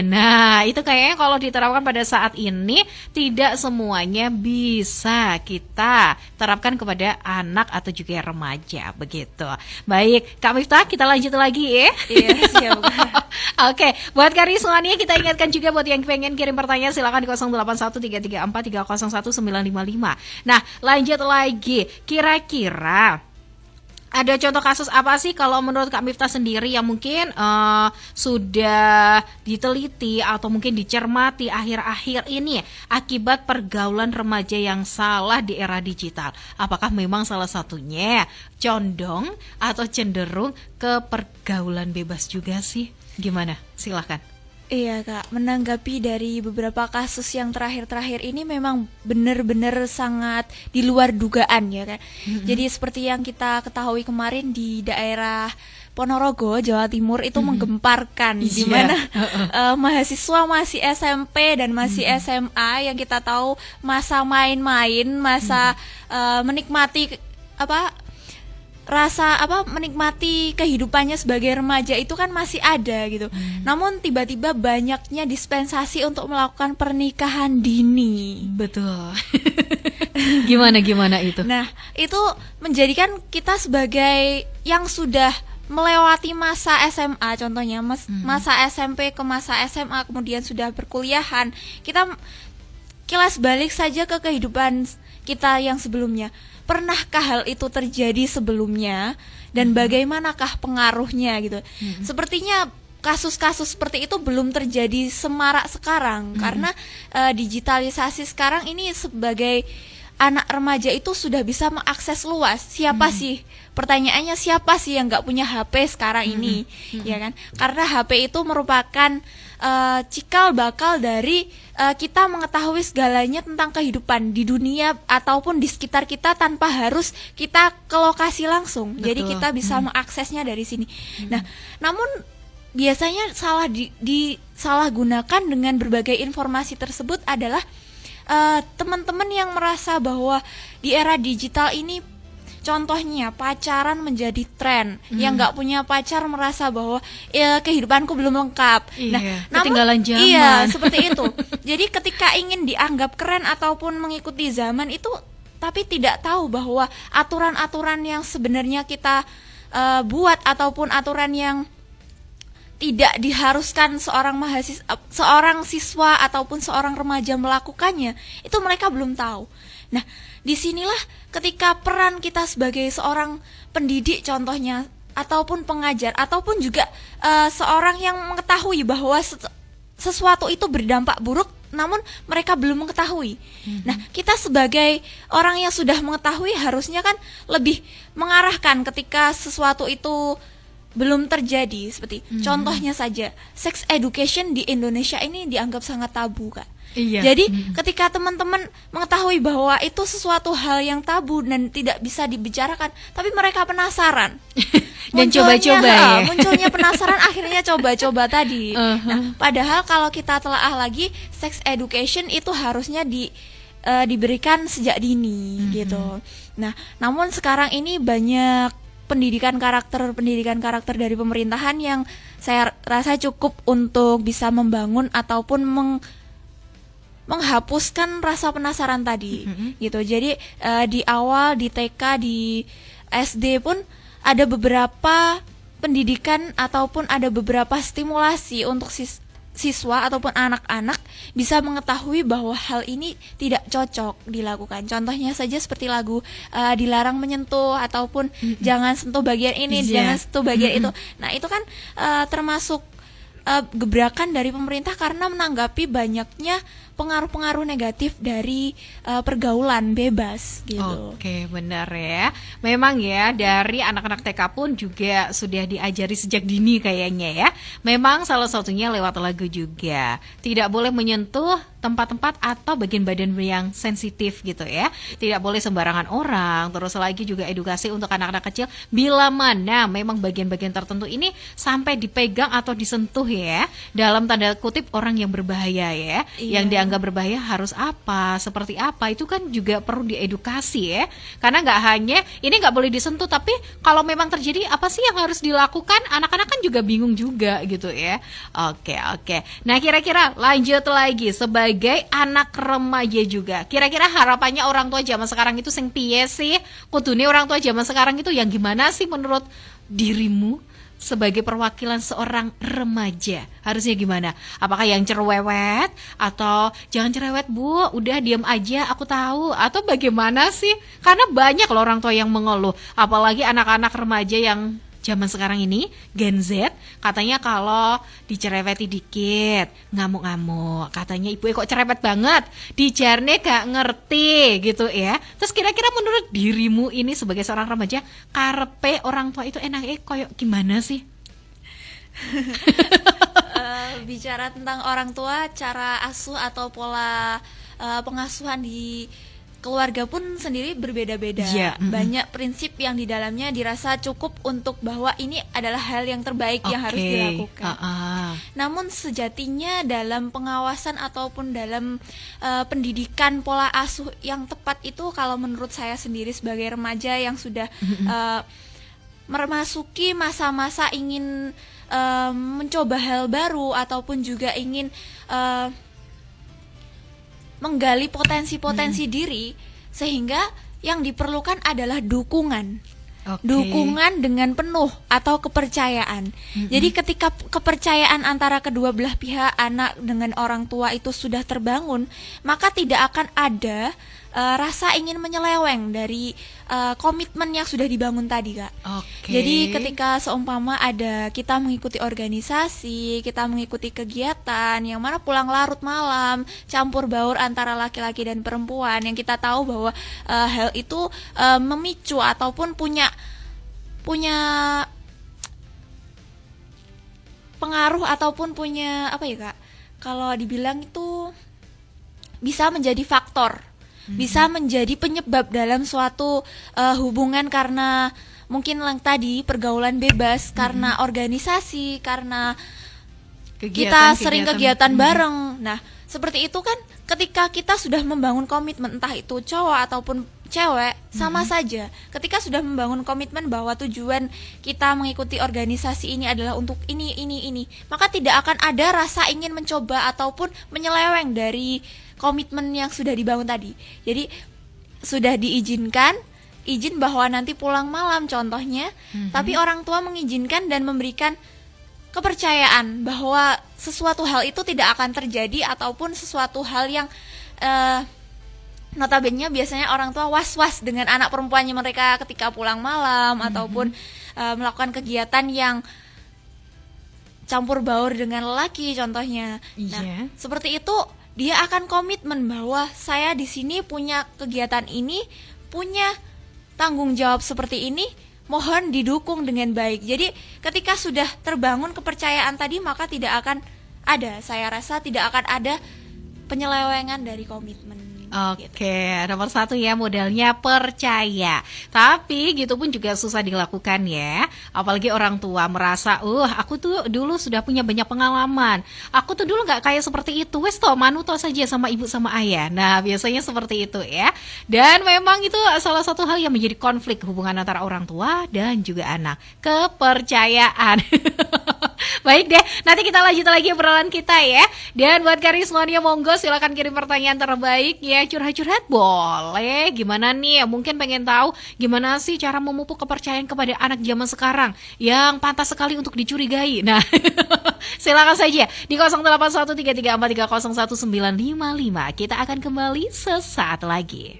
[SPEAKER 6] Nah, itu kayaknya kalau diterapkan pada saat ini tidak semuanya bisa kita terapkan kepada anak atau juga remaja begitu. Baik, Kak Miftah, kita lanjut lagi ya.
[SPEAKER 9] Iya, siap.
[SPEAKER 6] Oke, buat Kariswani kita ingatkan juga buat yang pengen kirim pertanyaan silakan di 081334301955. Nah, lanjut lagi. Kira-kira ada contoh kasus apa sih kalau menurut Kak Miftah sendiri yang mungkin sudah diteliti atau mungkin dicermati akhir-akhir ini akibat pergaulan remaja yang salah di era digital? Apakah memang salah satunya condong atau cenderung ke pergaulan bebas juga sih? Gimana? Silahkan.
[SPEAKER 9] Iya Kak, menanggapi dari beberapa kasus yang terakhir-terakhir ini memang benar-benar sangat di luar dugaan ya kan. Jadi seperti yang kita ketahui kemarin di daerah Ponorogo, Jawa Timur itu menggemparkan di mana mahasiswa masih SMP dan masih SMA yang kita tahu masa main-main, masa menikmati menikmati kehidupannya sebagai remaja itu kan masih ada gitu. Namun tiba-tiba banyaknya dispensasi untuk melakukan pernikahan dini.
[SPEAKER 6] Betul. Gimana itu?
[SPEAKER 9] Nah, itu menjadikan kita sebagai yang sudah melewati masa SMA contohnya, masa SMP ke masa SMA kemudian sudah perkuliahan, kita kilas balik saja ke kehidupan kita yang sebelumnya. Pernahkah hal itu terjadi sebelumnya dan bagaimanakah pengaruhnya gitu. Sepertinya kasus-kasus seperti itu belum terjadi semarak sekarang karena digitalisasi sekarang ini sebagai anak remaja itu sudah bisa mengakses luas. Siapa sih? Pertanyaannya siapa sih yang nggak punya HP sekarang ini? Ya kan? Karena HP itu merupakan cikal bakal dari kita mengetahui segalanya tentang kehidupan di dunia ataupun di sekitar kita tanpa harus kita ke lokasi langsung. Betul. Jadi kita bisa mengaksesnya dari sini. Nah, namun biasanya salah gunakan dengan berbagai informasi tersebut adalah teman-teman yang merasa bahwa di era digital ini contohnya pacaran menjadi tren, yang nggak punya pacar merasa bahwa kehidupanku belum lengkap.
[SPEAKER 6] Nah, ketinggalan zaman.
[SPEAKER 9] Iya, seperti itu. Jadi ketika ingin dianggap keren ataupun mengikuti zaman itu, tapi tidak tahu bahwa aturan-aturan yang sebenarnya kita buat ataupun aturan yang tidak diharuskan seorang siswa ataupun seorang remaja melakukannya, itu mereka belum tahu. Nah, disinilah ketika peran kita sebagai seorang pendidik contohnya, ataupun pengajar, ataupun juga seorang yang mengetahui bahwa sesuatu itu berdampak buruk, namun mereka belum mengetahui. Nah, kita sebagai orang yang sudah mengetahui harusnya kan lebih mengarahkan ketika sesuatu itu belum terjadi. Seperti contohnya saja, sex education di Indonesia ini dianggap sangat tabu, Kak.
[SPEAKER 6] Iya.
[SPEAKER 9] Jadi ketika teman-teman mengetahui bahwa itu sesuatu hal yang tabu dan tidak bisa dibicarakan, tapi mereka penasaran
[SPEAKER 6] dan coba-coba ya.
[SPEAKER 9] Munculnya penasaran akhirnya coba-coba tadi. Nah, padahal kalau kita telaah lagi, sex education itu harusnya diberikan sejak dini gitu. Nah, namun sekarang ini banyak pendidikan karakter dari pemerintahan yang saya rasa cukup untuk bisa membangun ataupun menghapuskan rasa penasaran tadi gitu. Jadi di awal di TK, di SD pun ada beberapa pendidikan ataupun ada beberapa stimulasi untuk siswa ataupun anak-anak bisa mengetahui bahwa hal ini tidak cocok dilakukan. Contohnya saja seperti lagu dilarang menyentuh ataupun jangan sentuh bagian ini, jangan sentuh bagian itu. Nah, itu kan termasuk gebrakan dari pemerintah karena menanggapi banyaknya pengaruh-pengaruh negatif dari pergaulan bebas gitu.
[SPEAKER 6] Oke, benar ya. Memang ya dari anak-anak TK pun juga sudah diajari sejak dini kayaknya ya. Memang salah satunya lewat lagu juga. Tidak boleh menyentuh tempat-tempat atau bagian badan yang sensitif gitu ya. Tidak boleh sembarangan orang. Terus lagi juga edukasi untuk anak-anak kecil bila mana memang bagian-bagian tertentu ini sampai dipegang atau disentuh ya. Dalam tanda kutip orang yang berbahaya ya. Yang dianggap berbahaya harus apa, seperti apa, itu kan juga perlu diedukasi ya. Karena nggak hanya ini nggak boleh disentuh, tapi kalau memang terjadi apa sih yang harus dilakukan, anak-anak kan juga bingung juga gitu ya. Oke. Nah kira-kira lanjut lagi sebagai anak remaja juga, kira-kira harapannya orang tua zaman sekarang itu sing piye sih? Kudune orang tua zaman sekarang itu yang gimana sih menurut dirimu? Sebagai perwakilan seorang remaja harusnya gimana? Apakah yang cerewet atau jangan cerewet bu, udah diam aja aku tahu, atau bagaimana sih? Karena banyak loh orang tua yang mengeluh, apalagi anak-anak remaja yang zaman sekarang ini Gen Z, katanya kalau dicereweti dikit ngamuk-ngamuk, katanya ibu kok cerewet banget, dijarne gak ngerti gitu ya. Terus kira-kira menurut dirimu ini sebagai seorang remaja, karepe orang tua itu enaknya koyok gimana sih?
[SPEAKER 9] Bicara tentang orang tua, cara asuh atau pola pengasuhan di keluarga pun sendiri berbeda-beda. Banyak prinsip yang di dalamnya dirasa cukup untuk bahwa ini adalah hal yang terbaik yang harus dilakukan. Namun sejatinya dalam pengawasan ataupun dalam pendidikan pola asuh yang tepat itu, kalau menurut saya sendiri sebagai remaja yang sudah memasuki masa-masa ingin mencoba hal baru ataupun juga ingin menggali potensi-potensi diri, sehingga yang diperlukan adalah dukungan. Dukungan dengan penuh atau kepercayaan. Jadi ketika kepercayaan antara kedua belah pihak, anak dengan orang tua itu sudah terbangun, maka tidak akan ada rasa ingin menyeleweng dari komitmen yang sudah dibangun tadi, Kak. Jadi ketika seumpama ada kita mengikuti organisasi, kita mengikuti kegiatan yang mana pulang larut malam, campur baur antara laki-laki dan perempuan, yang kita tahu bahwa hal itu memicu ataupun punya pengaruh ataupun punya apa ya, Kak? Kalau dibilang itu bisa menjadi faktor, bisa menjadi penyebab dalam suatu hubungan karena mungkin tadi pergaulan bebas, karena organisasi, karena kita sering kegiatan bareng. Nah, seperti itu kan ketika kita sudah membangun komitmen, entah itu cowok ataupun cewek, sama saja. Ketika sudah membangun komitmen bahwa tujuan kita mengikuti organisasi ini adalah untuk ini, maka tidak akan ada rasa ingin mencoba ataupun menyeleweng dari komitmen yang sudah dibangun tadi. Jadi sudah diizinkan, izin bahwa nanti pulang malam contohnya, tapi orang tua mengizinkan dan memberikan kepercayaan bahwa sesuatu hal itu tidak akan terjadi, ataupun sesuatu hal yang notabene biasanya orang tua was-was dengan anak perempuannya mereka ketika pulang malam, ataupun melakukan kegiatan yang campur baur dengan lelaki contohnya. Nah, seperti itu dia akan komitmen bahwa saya di sini punya kegiatan ini, punya tanggung jawab seperti ini, mohon didukung dengan baik. Jadi ketika sudah terbangun kepercayaan tadi, maka tidak akan ada, saya rasa tidak akan ada penyelewengan dari komitmen.
[SPEAKER 6] Oke, nomor 1 ya, modalnya percaya. Tapi gitu pun juga susah dilakukan ya. Apalagi orang tua merasa, aku tuh dulu sudah punya banyak pengalaman. Aku tuh dulu gak kayak seperti itu. Wes toh, manut saja sama ibu sama ayah. Nah, biasanya seperti itu ya. Dan memang itu salah satu hal yang menjadi konflik hubungan antara orang tua dan juga anak. Kepercayaan. Baik deh, nanti kita lanjut lagi obrolan kita ya. Dan buat Karismania, monggo silakan kirim pertanyaan terbaik ya. Curhat-curhat boleh. Gimana nih? Mungkin pengen tahu gimana sih cara memupuk kepercayaan kepada anak zaman sekarang yang pantas sekali untuk dicurigai. Nah, silakan saja di 081334301955. Kita akan kembali sesaat lagi.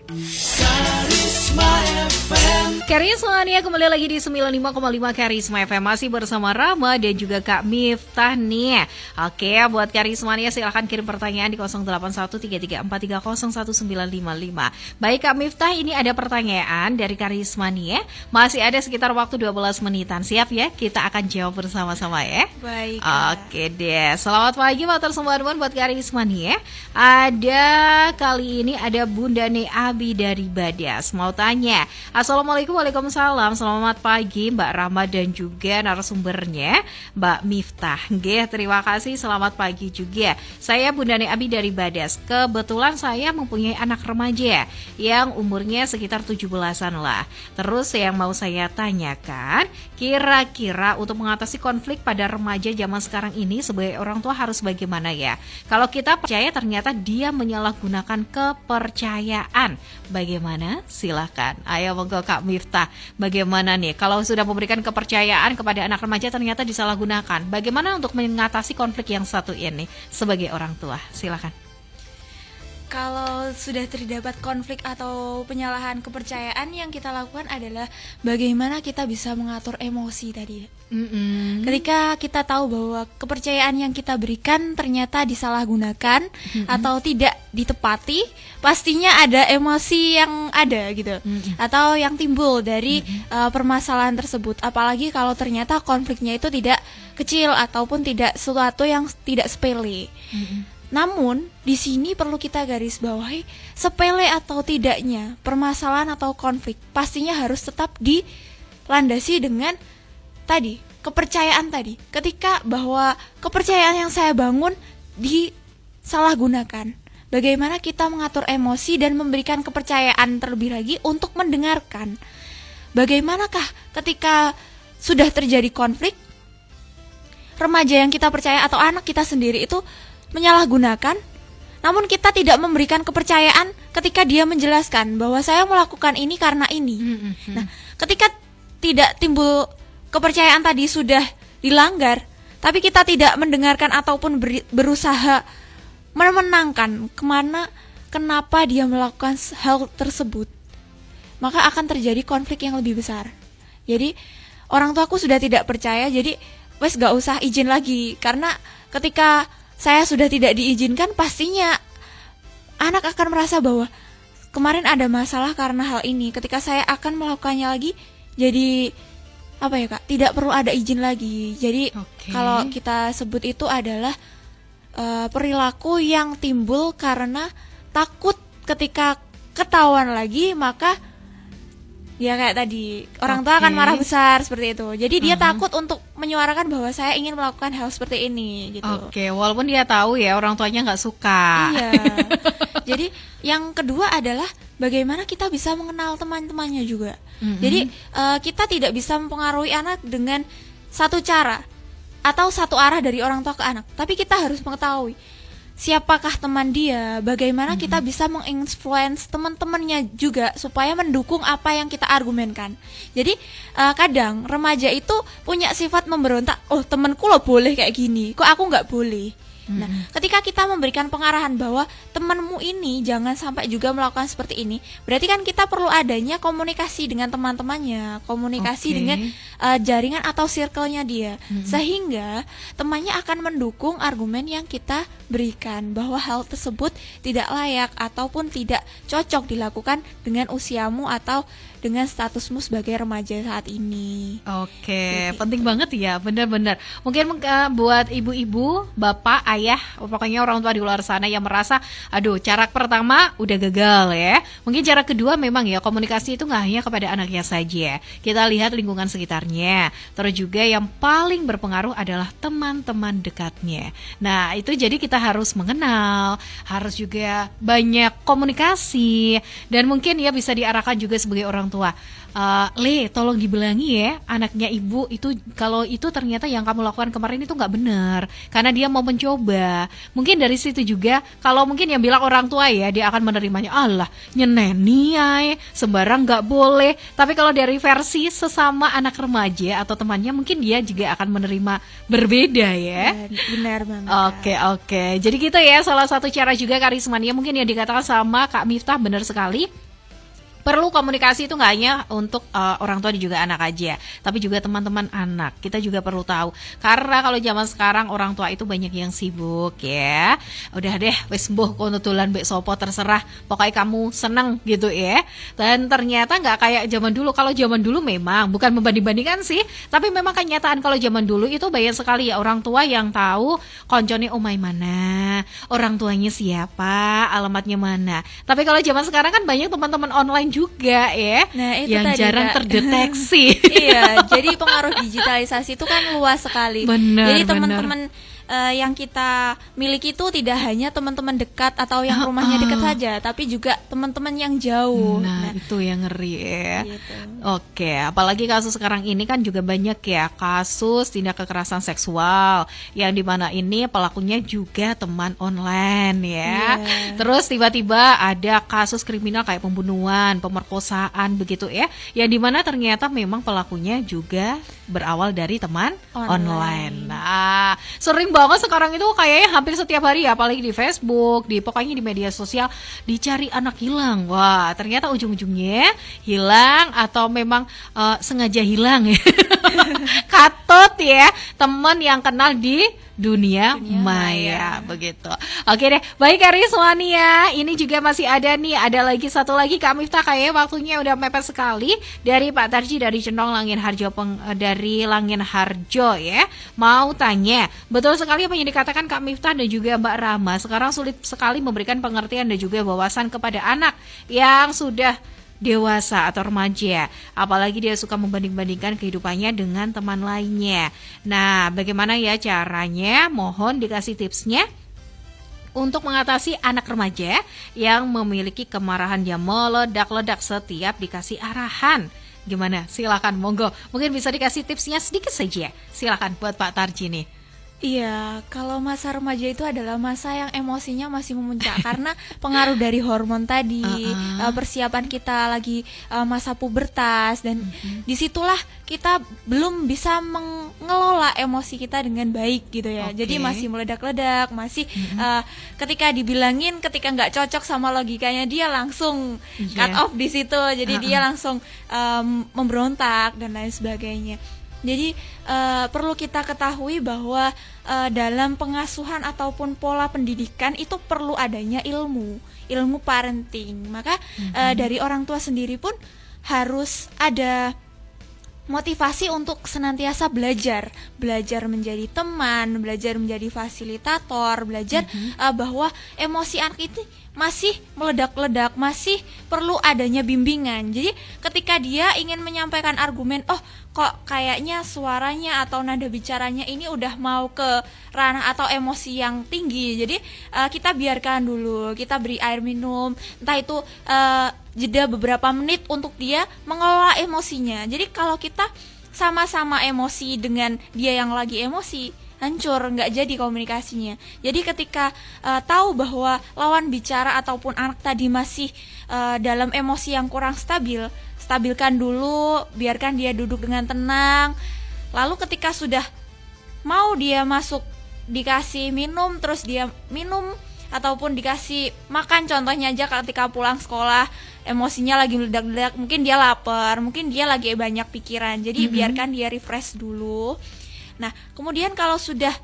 [SPEAKER 6] Karismania kembali lagi di 95,5 Karisma FM, masih bersama Rama dan juga Kak Miftah nih. Oke, buat Karismania silahkan kirim pertanyaan di 081334301955. Baik Kak Miftah, ini ada pertanyaan dari Karismania. Masih ada sekitar waktu 12 menitan. Siap ya? Kita akan jawab bersama-sama ya.
[SPEAKER 9] Baik.
[SPEAKER 6] Oke deh. Selamat pagi matur semua buat Karismania. Ada kali ini ada Bunda Abi dari Badas. Mau tanya. Assalamualaikum, waalaikumsalam. Selamat pagi Mbak Rama dan juga narasumbernya Mbak Miftah. Nggih, terima kasih. Selamat pagi juga. Saya Bunda Abi dari Badas. Kebetulan saya mempunyai anak remaja yang umurnya sekitar 17-an lah. Terus yang mau saya tanyakan, kira-kira untuk mengatasi konflik pada remaja zaman sekarang ini sebagai orang tua harus bagaimana ya? Kalau kita percaya ternyata dia menyalahgunakan kepercayaan, bagaimana? Silahkan. Ayo monggo Kak Miftah. Bagaimana nih kalau sudah memberikan kepercayaan kepada anak remaja ternyata disalahgunakan? Bagaimana untuk mengatasi konflik yang satu ini sebagai orang tua? Silahkan.
[SPEAKER 9] Kalau sudah terdapat konflik atau penyalahan kepercayaan, yang kita lakukan adalah bagaimana kita bisa mengatur emosi tadi. Ketika kita tahu bahwa kepercayaan yang kita berikan ternyata disalahgunakan atau tidak ditepati, pastinya ada emosi yang ada gitu, atau yang timbul dari permasalahan tersebut. Apalagi kalau ternyata konfliknya itu tidak kecil ataupun tidak sesuatu yang tidak sepele. Namun, di sini perlu kita garis bawahi, sepele atau tidaknya permasalahan atau konflik pastinya harus tetap dilandasi dengan tadi, kepercayaan tadi. Ketika bahwa kepercayaan yang saya bangun disalahgunakan, bagaimana kita mengatur emosi dan memberikan kepercayaan terlebih lagi untuk mendengarkan. Bagaimanakah ketika sudah terjadi konflik, remaja yang kita percaya atau anak kita sendiri itu menyalahgunakan, namun kita tidak memberikan kepercayaan ketika dia menjelaskan bahwa saya melakukan ini karena ini. Nah, ketika tidak timbul kepercayaan tadi sudah dilanggar, tapi kita tidak mendengarkan ataupun berusaha menenangkan kenapa dia melakukan hal tersebut, maka akan terjadi konflik yang lebih besar. Jadi orang tuaku sudah tidak percaya, jadi wes gak usah izin lagi, karena ketika saya sudah tidak diizinkan, pastinya anak akan merasa bahwa kemarin ada masalah karena hal ini. Ketika saya akan melakukannya lagi, jadi apa ya Kak? Tidak perlu ada izin lagi. Jadi kalau kita sebut itu adalah perilaku yang timbul karena takut ketika ketahuan lagi, maka ya kayak tadi, orang tua akan marah besar seperti itu. Jadi dia takut untuk menyuarakan bahwa saya ingin melakukan hal seperti ini gitu.
[SPEAKER 6] Walaupun dia tahu ya orang tuanya nggak suka.
[SPEAKER 9] Iya. Jadi yang kedua adalah bagaimana kita bisa mengenal teman-temannya juga. Jadi kita tidak bisa mempengaruhi anak dengan satu cara atau satu arah dari orang tua ke anak. Tapi kita harus mengetahui siapakah teman dia, bagaimana kita bisa menginfluence teman-temannya juga supaya mendukung apa yang kita argumenkan. Jadi kadang remaja itu punya sifat memberontak, temanku lo boleh kayak gini, kok aku nggak boleh. Nah, ketika kita memberikan pengarahan bahwa temanmu ini jangan sampai juga melakukan seperti ini, berarti kan kita perlu adanya komunikasi dengan teman-temannya, komunikasi dengan jaringan atau circle-nya dia, sehingga temannya akan mendukung argumen yang kita berikan bahwa hal tersebut tidak layak ataupun tidak cocok dilakukan dengan usiamu atau dengan statusmu sebagai remaja saat ini.
[SPEAKER 6] Oke,
[SPEAKER 9] Gitu.
[SPEAKER 6] penting banget ya, benar-benar. Mungkin buat ibu-ibu, bapak, ayah, pokoknya orang tua di luar sana yang merasa, aduh, cara pertama udah gagal ya. Mungkin cara kedua memang ya, komunikasi itu nggak hanya kepada anaknya saja. Kita lihat lingkungan sekitarnya. Terus juga yang paling berpengaruh adalah teman-teman dekatnya. Nah, itu jadi kita harus mengenal, harus juga banyak komunikasi, dan mungkin ya bisa diarahkan juga sebagai orang tua. Le, tolong dibilangi ya anaknya ibu itu, kalau itu ternyata yang kamu lakukan kemarin itu nggak benar, karena dia mau mencoba. Mungkin dari situ juga, kalau mungkin yang bilang orang tua ya, dia akan menerimanya, Allah nyeneni ay, sembarang nggak boleh. Tapi kalau dari versi sesama anak remaja atau temannya, mungkin dia juga akan menerima berbeda ya.
[SPEAKER 9] Benar banget.
[SPEAKER 6] Oke. Jadi gitu ya, salah satu cara juga karismania mungkin yang dikatakan sama Kak Miftah benar sekali. Perlu komunikasi itu nggak hanya untuk orang tua dan juga anak aja, tapi juga teman-teman anak. Kita juga perlu tahu, karena kalau zaman sekarang orang tua itu banyak yang sibuk ya. Udah deh, wes mbuh konutulan mbek sopo terserah, pokoknya kamu seneng gitu ya. Dan ternyata nggak kayak zaman dulu. Kalau zaman dulu memang bukan membanding-bandingkan sih, tapi memang kenyataan kalau zaman dulu itu banyak sekali ya orang tua yang tahu koncone omai mana, orang tuanya siapa, alamatnya mana. Tapi kalau zaman sekarang kan banyak teman-teman online juga ya,
[SPEAKER 9] Nah, itu
[SPEAKER 6] yang
[SPEAKER 9] tadi,
[SPEAKER 6] jarang
[SPEAKER 9] Kak.
[SPEAKER 6] terdeteksi.
[SPEAKER 9] Iya, jadi pengaruh digitalisasi itu kan luas sekali.
[SPEAKER 6] Benar,
[SPEAKER 9] Jadi
[SPEAKER 6] benar.
[SPEAKER 9] teman-teman yang kita miliki itu tidak hanya teman-teman dekat atau yang rumahnya dekat saja, tapi juga teman-teman yang jauh.
[SPEAKER 6] Nah, itu yang ngeri ya.
[SPEAKER 9] Gitu.
[SPEAKER 6] Oke, apalagi kasus sekarang ini kan juga banyak ya kasus tindak kekerasan seksual yang dimana ini pelakunya juga teman online ya.
[SPEAKER 9] Iya.
[SPEAKER 6] Terus tiba-tiba ada kasus kriminal kayak pembunuhan, pemerkosaan begitu ya, yang dimana ternyata memang pelakunya juga berawal dari teman online. Nah, sering banget sekarang itu kayaknya hampir setiap hari ya, apalagi di Facebook, pokoknya di media sosial, dicari anak hilang. Wah, ternyata ujung-ujungnya hilang atau memang sengaja hilang ya. Katut ya, teman yang kenal di dunia maya begitu. Oke deh, baik Karismania, ini juga masih ada nih, ada lagi satu lagi Kak Miftah, kayaknya waktunya udah mepet sekali, dari Pak Tarji dari Cendong Langin Harjo dari Langin Harjo ya. Mau tanya, betul sekali apa yang dikatakan Kak Miftah dan juga Mbak Rama, sekarang sulit sekali memberikan pengertian dan juga wawasan kepada anak yang sudah dewasa atau remaja, apalagi dia suka membanding-bandingkan kehidupannya dengan teman lainnya. Nah, bagaimana ya caranya? Mohon dikasih tipsnya untuk mengatasi anak remaja yang memiliki kemarahan yang meledak-ledak setiap dikasih arahan. Gimana? Silakan, monggo. Mungkin bisa dikasih tipsnya sedikit saja. Silakan buat Pak Tarji nih.
[SPEAKER 9] Iya, kalau masa remaja itu adalah masa yang emosinya masih memuncak karena pengaruh dari hormon tadi, persiapan kita lagi masa pubertas, dan disitulah kita belum bisa mengelola emosi kita dengan baik gitu ya.
[SPEAKER 6] Oke.
[SPEAKER 9] Jadi masih meledak-ledak, masih ketika dibilangin, ketika nggak cocok sama logikanya dia langsung cut off di situ. Jadi dia langsung memberontak dan lain sebagainya. Jadi perlu kita ketahui bahwa dalam pengasuhan ataupun pola pendidikan itu perlu adanya ilmu parenting. Maka dari orang tua sendiri pun harus ada motivasi untuk senantiasa belajar menjadi teman, belajar menjadi fasilitator, belajar bahwa emosi anak itu masih meledak-ledak, masih perlu adanya bimbingan. Jadi ketika dia ingin menyampaikan argumen, oh kok kayaknya suaranya atau nada bicaranya ini udah mau ke ranah atau emosi yang tinggi, jadi kita biarkan dulu, kita beri air minum, entah itu jeda beberapa menit untuk dia mengelola emosinya. Jadi kalau kita sama-sama emosi dengan dia yang lagi emosi, hancur, nggak jadi komunikasinya. Jadi ketika tahu bahwa lawan bicara ataupun anak tadi masih dalam emosi yang kurang stabil, stabilkan dulu, biarkan dia duduk dengan tenang. Lalu ketika sudah mau dia masuk, dikasih minum, terus dia minum, ataupun dikasih makan, contohnya aja ketika pulang sekolah emosinya lagi meledak-ledak, mungkin dia lapar, mungkin dia lagi banyak pikiran, jadi biarkan dia refresh dulu. Nah, kemudian kalau sudah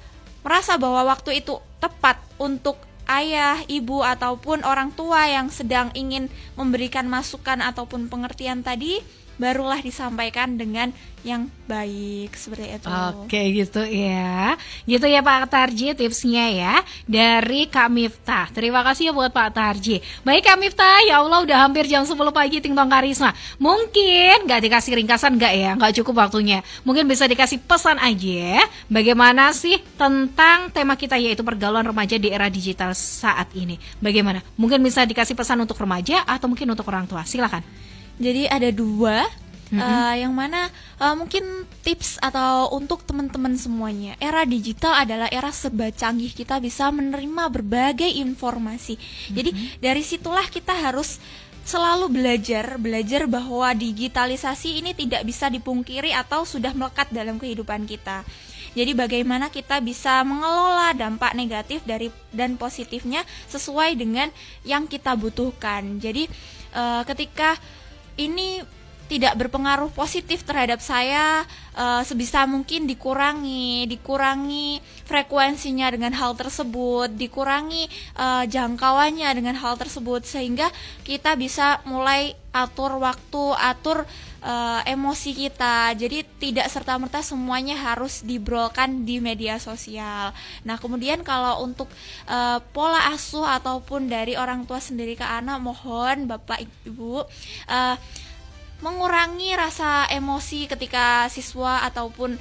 [SPEAKER 9] merasa bahwa waktu itu tepat untuk ayah, ibu ataupun orang tua yang sedang ingin memberikan masukan ataupun pengertian tadi, barulah disampaikan dengan yang baik seperti itu.
[SPEAKER 6] Oke gitu ya. Gitu ya Pak Tarji tipsnya ya dari Kak Miftah. Terima kasih ya buat Pak Tarji. Baik Kak Miftah, ya Allah udah hampir jam 10 pagi Ting Tong Karisma. Mungkin gak dikasih ringkasan gak ya? Gak cukup waktunya. Mungkin bisa dikasih pesan aja bagaimana sih tentang tema kita yaitu pergaulan remaja di era digital saat ini. Bagaimana? Mungkin bisa dikasih pesan untuk remaja atau mungkin untuk orang tua. Silakan.
[SPEAKER 9] Jadi ada dua, yang mana mungkin tips atau untuk teman-teman semuanya. Era digital adalah era serba canggih, kita bisa menerima berbagai informasi. Jadi dari situlah kita harus selalu belajar bahwa digitalisasi ini tidak bisa dipungkiri atau sudah melekat dalam kehidupan kita. Jadi bagaimana kita bisa mengelola dampak negatif dan positifnya sesuai dengan yang kita butuhkan. Jadi ketika ini tidak berpengaruh positif terhadap saya, sebisa mungkin dikurangi frekuensinya dengan hal tersebut, dikurangi jangkauannya dengan hal tersebut, sehingga kita bisa mulai atur waktu, atur emosi kita. Jadi tidak serta-merta semuanya harus dibrolkan di media sosial. Nah kemudian kalau untuk pola asuh ataupun dari orang tua sendiri ke anak, mohon Bapak Ibu mengurangi rasa emosi ketika siswa ataupun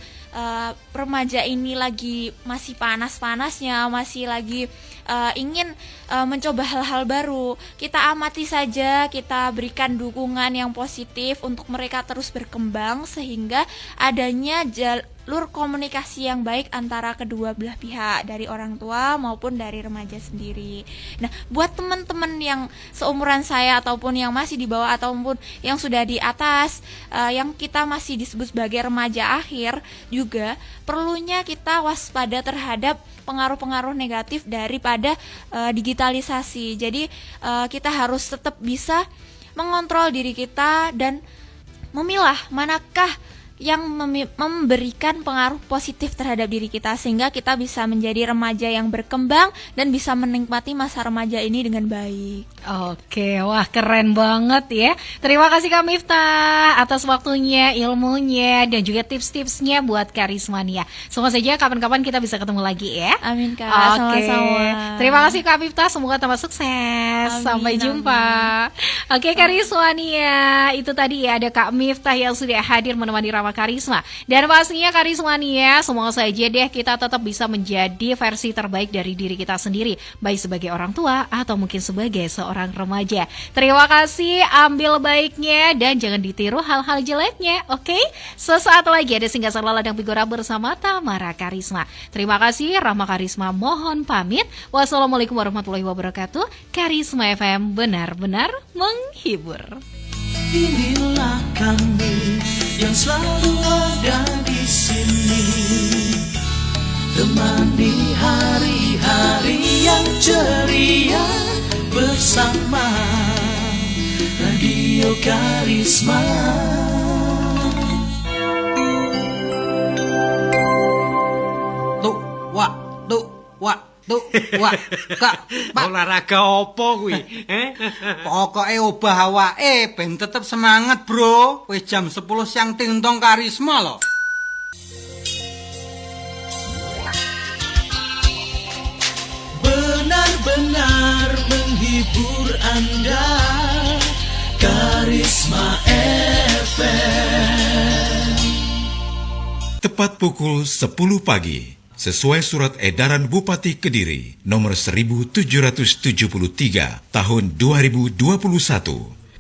[SPEAKER 9] remaja ini lagi masih panas-panasnya, masih lagi ingin mencoba hal-hal baru. Kita amati saja, kita berikan dukungan yang positif untuk mereka terus berkembang sehingga adanya jalur komunikasi yang baik antara kedua belah pihak, dari orang tua maupun dari remaja sendiri. Nah, buat teman-teman yang seumuran saya ataupun yang masih di bawah ataupun yang sudah di atas, yang kita masih disebut sebagai remaja akhir, juga perlunya kita waspada terhadap pengaruh-pengaruh negatif daripada digitalisasi. Jadi kita harus tetap bisa mengontrol diri kita dan memilah manakah yang memberikan pengaruh positif terhadap diri kita, sehingga kita bisa menjadi remaja yang berkembang dan bisa menikmati masa remaja ini dengan baik.
[SPEAKER 6] Oke, wah keren banget ya. Terima kasih Kak Miftah atas waktunya, ilmunya, dan juga tips-tipsnya buat Karismania. Semoga saja kapan-kapan kita bisa ketemu lagi ya.
[SPEAKER 9] Amin Kak,
[SPEAKER 6] Oke.
[SPEAKER 9] sama-sama.
[SPEAKER 6] Terima kasih Kak Miftah, semoga tambah sukses.
[SPEAKER 9] Amin,
[SPEAKER 6] Sampai jumpa. Oke Karismania, itu tadi ya ada Kak Miftah yang sudah hadir menemani Rama Karisma. Dan pastinya Karismania, semoga saja deh kita tetap bisa menjadi versi terbaik dari diri kita sendiri, baik sebagai orang tua atau mungkin sebagai seorang remaja. Terima kasih, ambil baiknya dan jangan ditiru hal-hal jeleknya, oke? Sesaat lagi ada Singgasana Ladang Pigora bersama Tamara Karisma. Terima kasih, Rama Karisma mohon pamit. Wassalamualaikum warahmatullahi wabarakatuh. Karisma FM benar-benar menghibur.
[SPEAKER 1] Inilah kami yang selalu ada di sini, temani hari-hari yang ceria bersama Radio Karisma.
[SPEAKER 5] Olahraga apa kuwi?
[SPEAKER 10] Pokoke obah awake ben tetep semangat, Bro. Wis jam 10 siang Ting Tong Karisma lho.
[SPEAKER 1] Benar-benar menghibur Anda, Karisma FM.
[SPEAKER 11] Tepat pukul 10 pagi. Sesuai surat edaran Bupati Kediri nomor 1773 tahun 2021,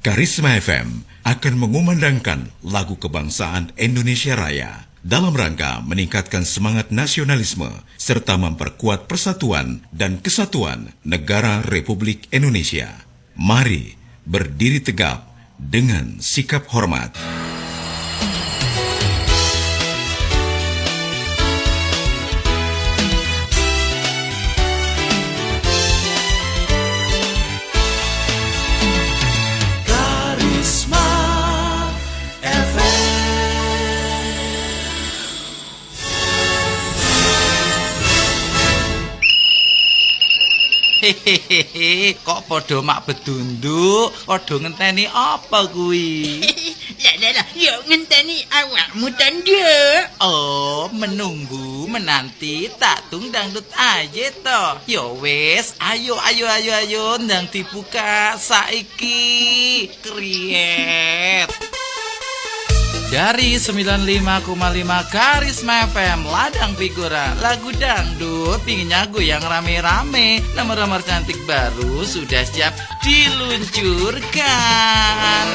[SPEAKER 11] Karisma FM akan mengumandangkan lagu kebangsaan Indonesia Raya dalam rangka meningkatkan semangat nasionalisme serta memperkuat persatuan dan kesatuan negara Republik Indonesia. Mari berdiri tegap dengan sikap hormat.
[SPEAKER 1] Hehehe, kok podo mak bedunduk, podo ngenteni apa kuwi?
[SPEAKER 12] Lah, yuk ngenteni awakmu tanda.
[SPEAKER 1] Oh, menunggu, menanti, tak tung dangdut aja toh. Yo wes, ayo, ndang dibuka saiki. Kriet. Dari 95,5 Karisma FM Ladang Figura, lagu dangdut pinginnya goyang rame-rame. Nomor-nomor cantik baru sudah siap diluncurkan.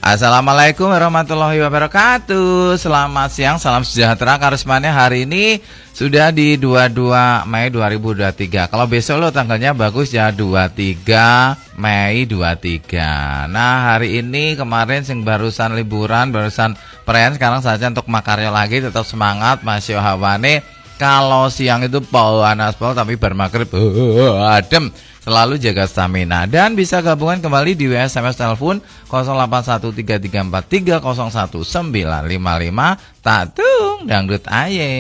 [SPEAKER 13] Assalamualaikum warahmatullahi wabarakatuh. Selamat siang, salam sejahtera. Karismanya hari ini sudah di 22 Mei 2023. Kalau besok lo tanggalnya bagus ya, 23 Mei 23. Nah, hari ini kemarin sing barusan liburan, barusan perayaan, sekarang saja untuk makarya lagi. Tetap semangat, masih hawane. Kalau siang itu panas pol, tapi bar maghrib adem. Selalu jaga stamina. Dan bisa gabungan kembali di SMS telepon 081334301955. Tatung dangdut aye.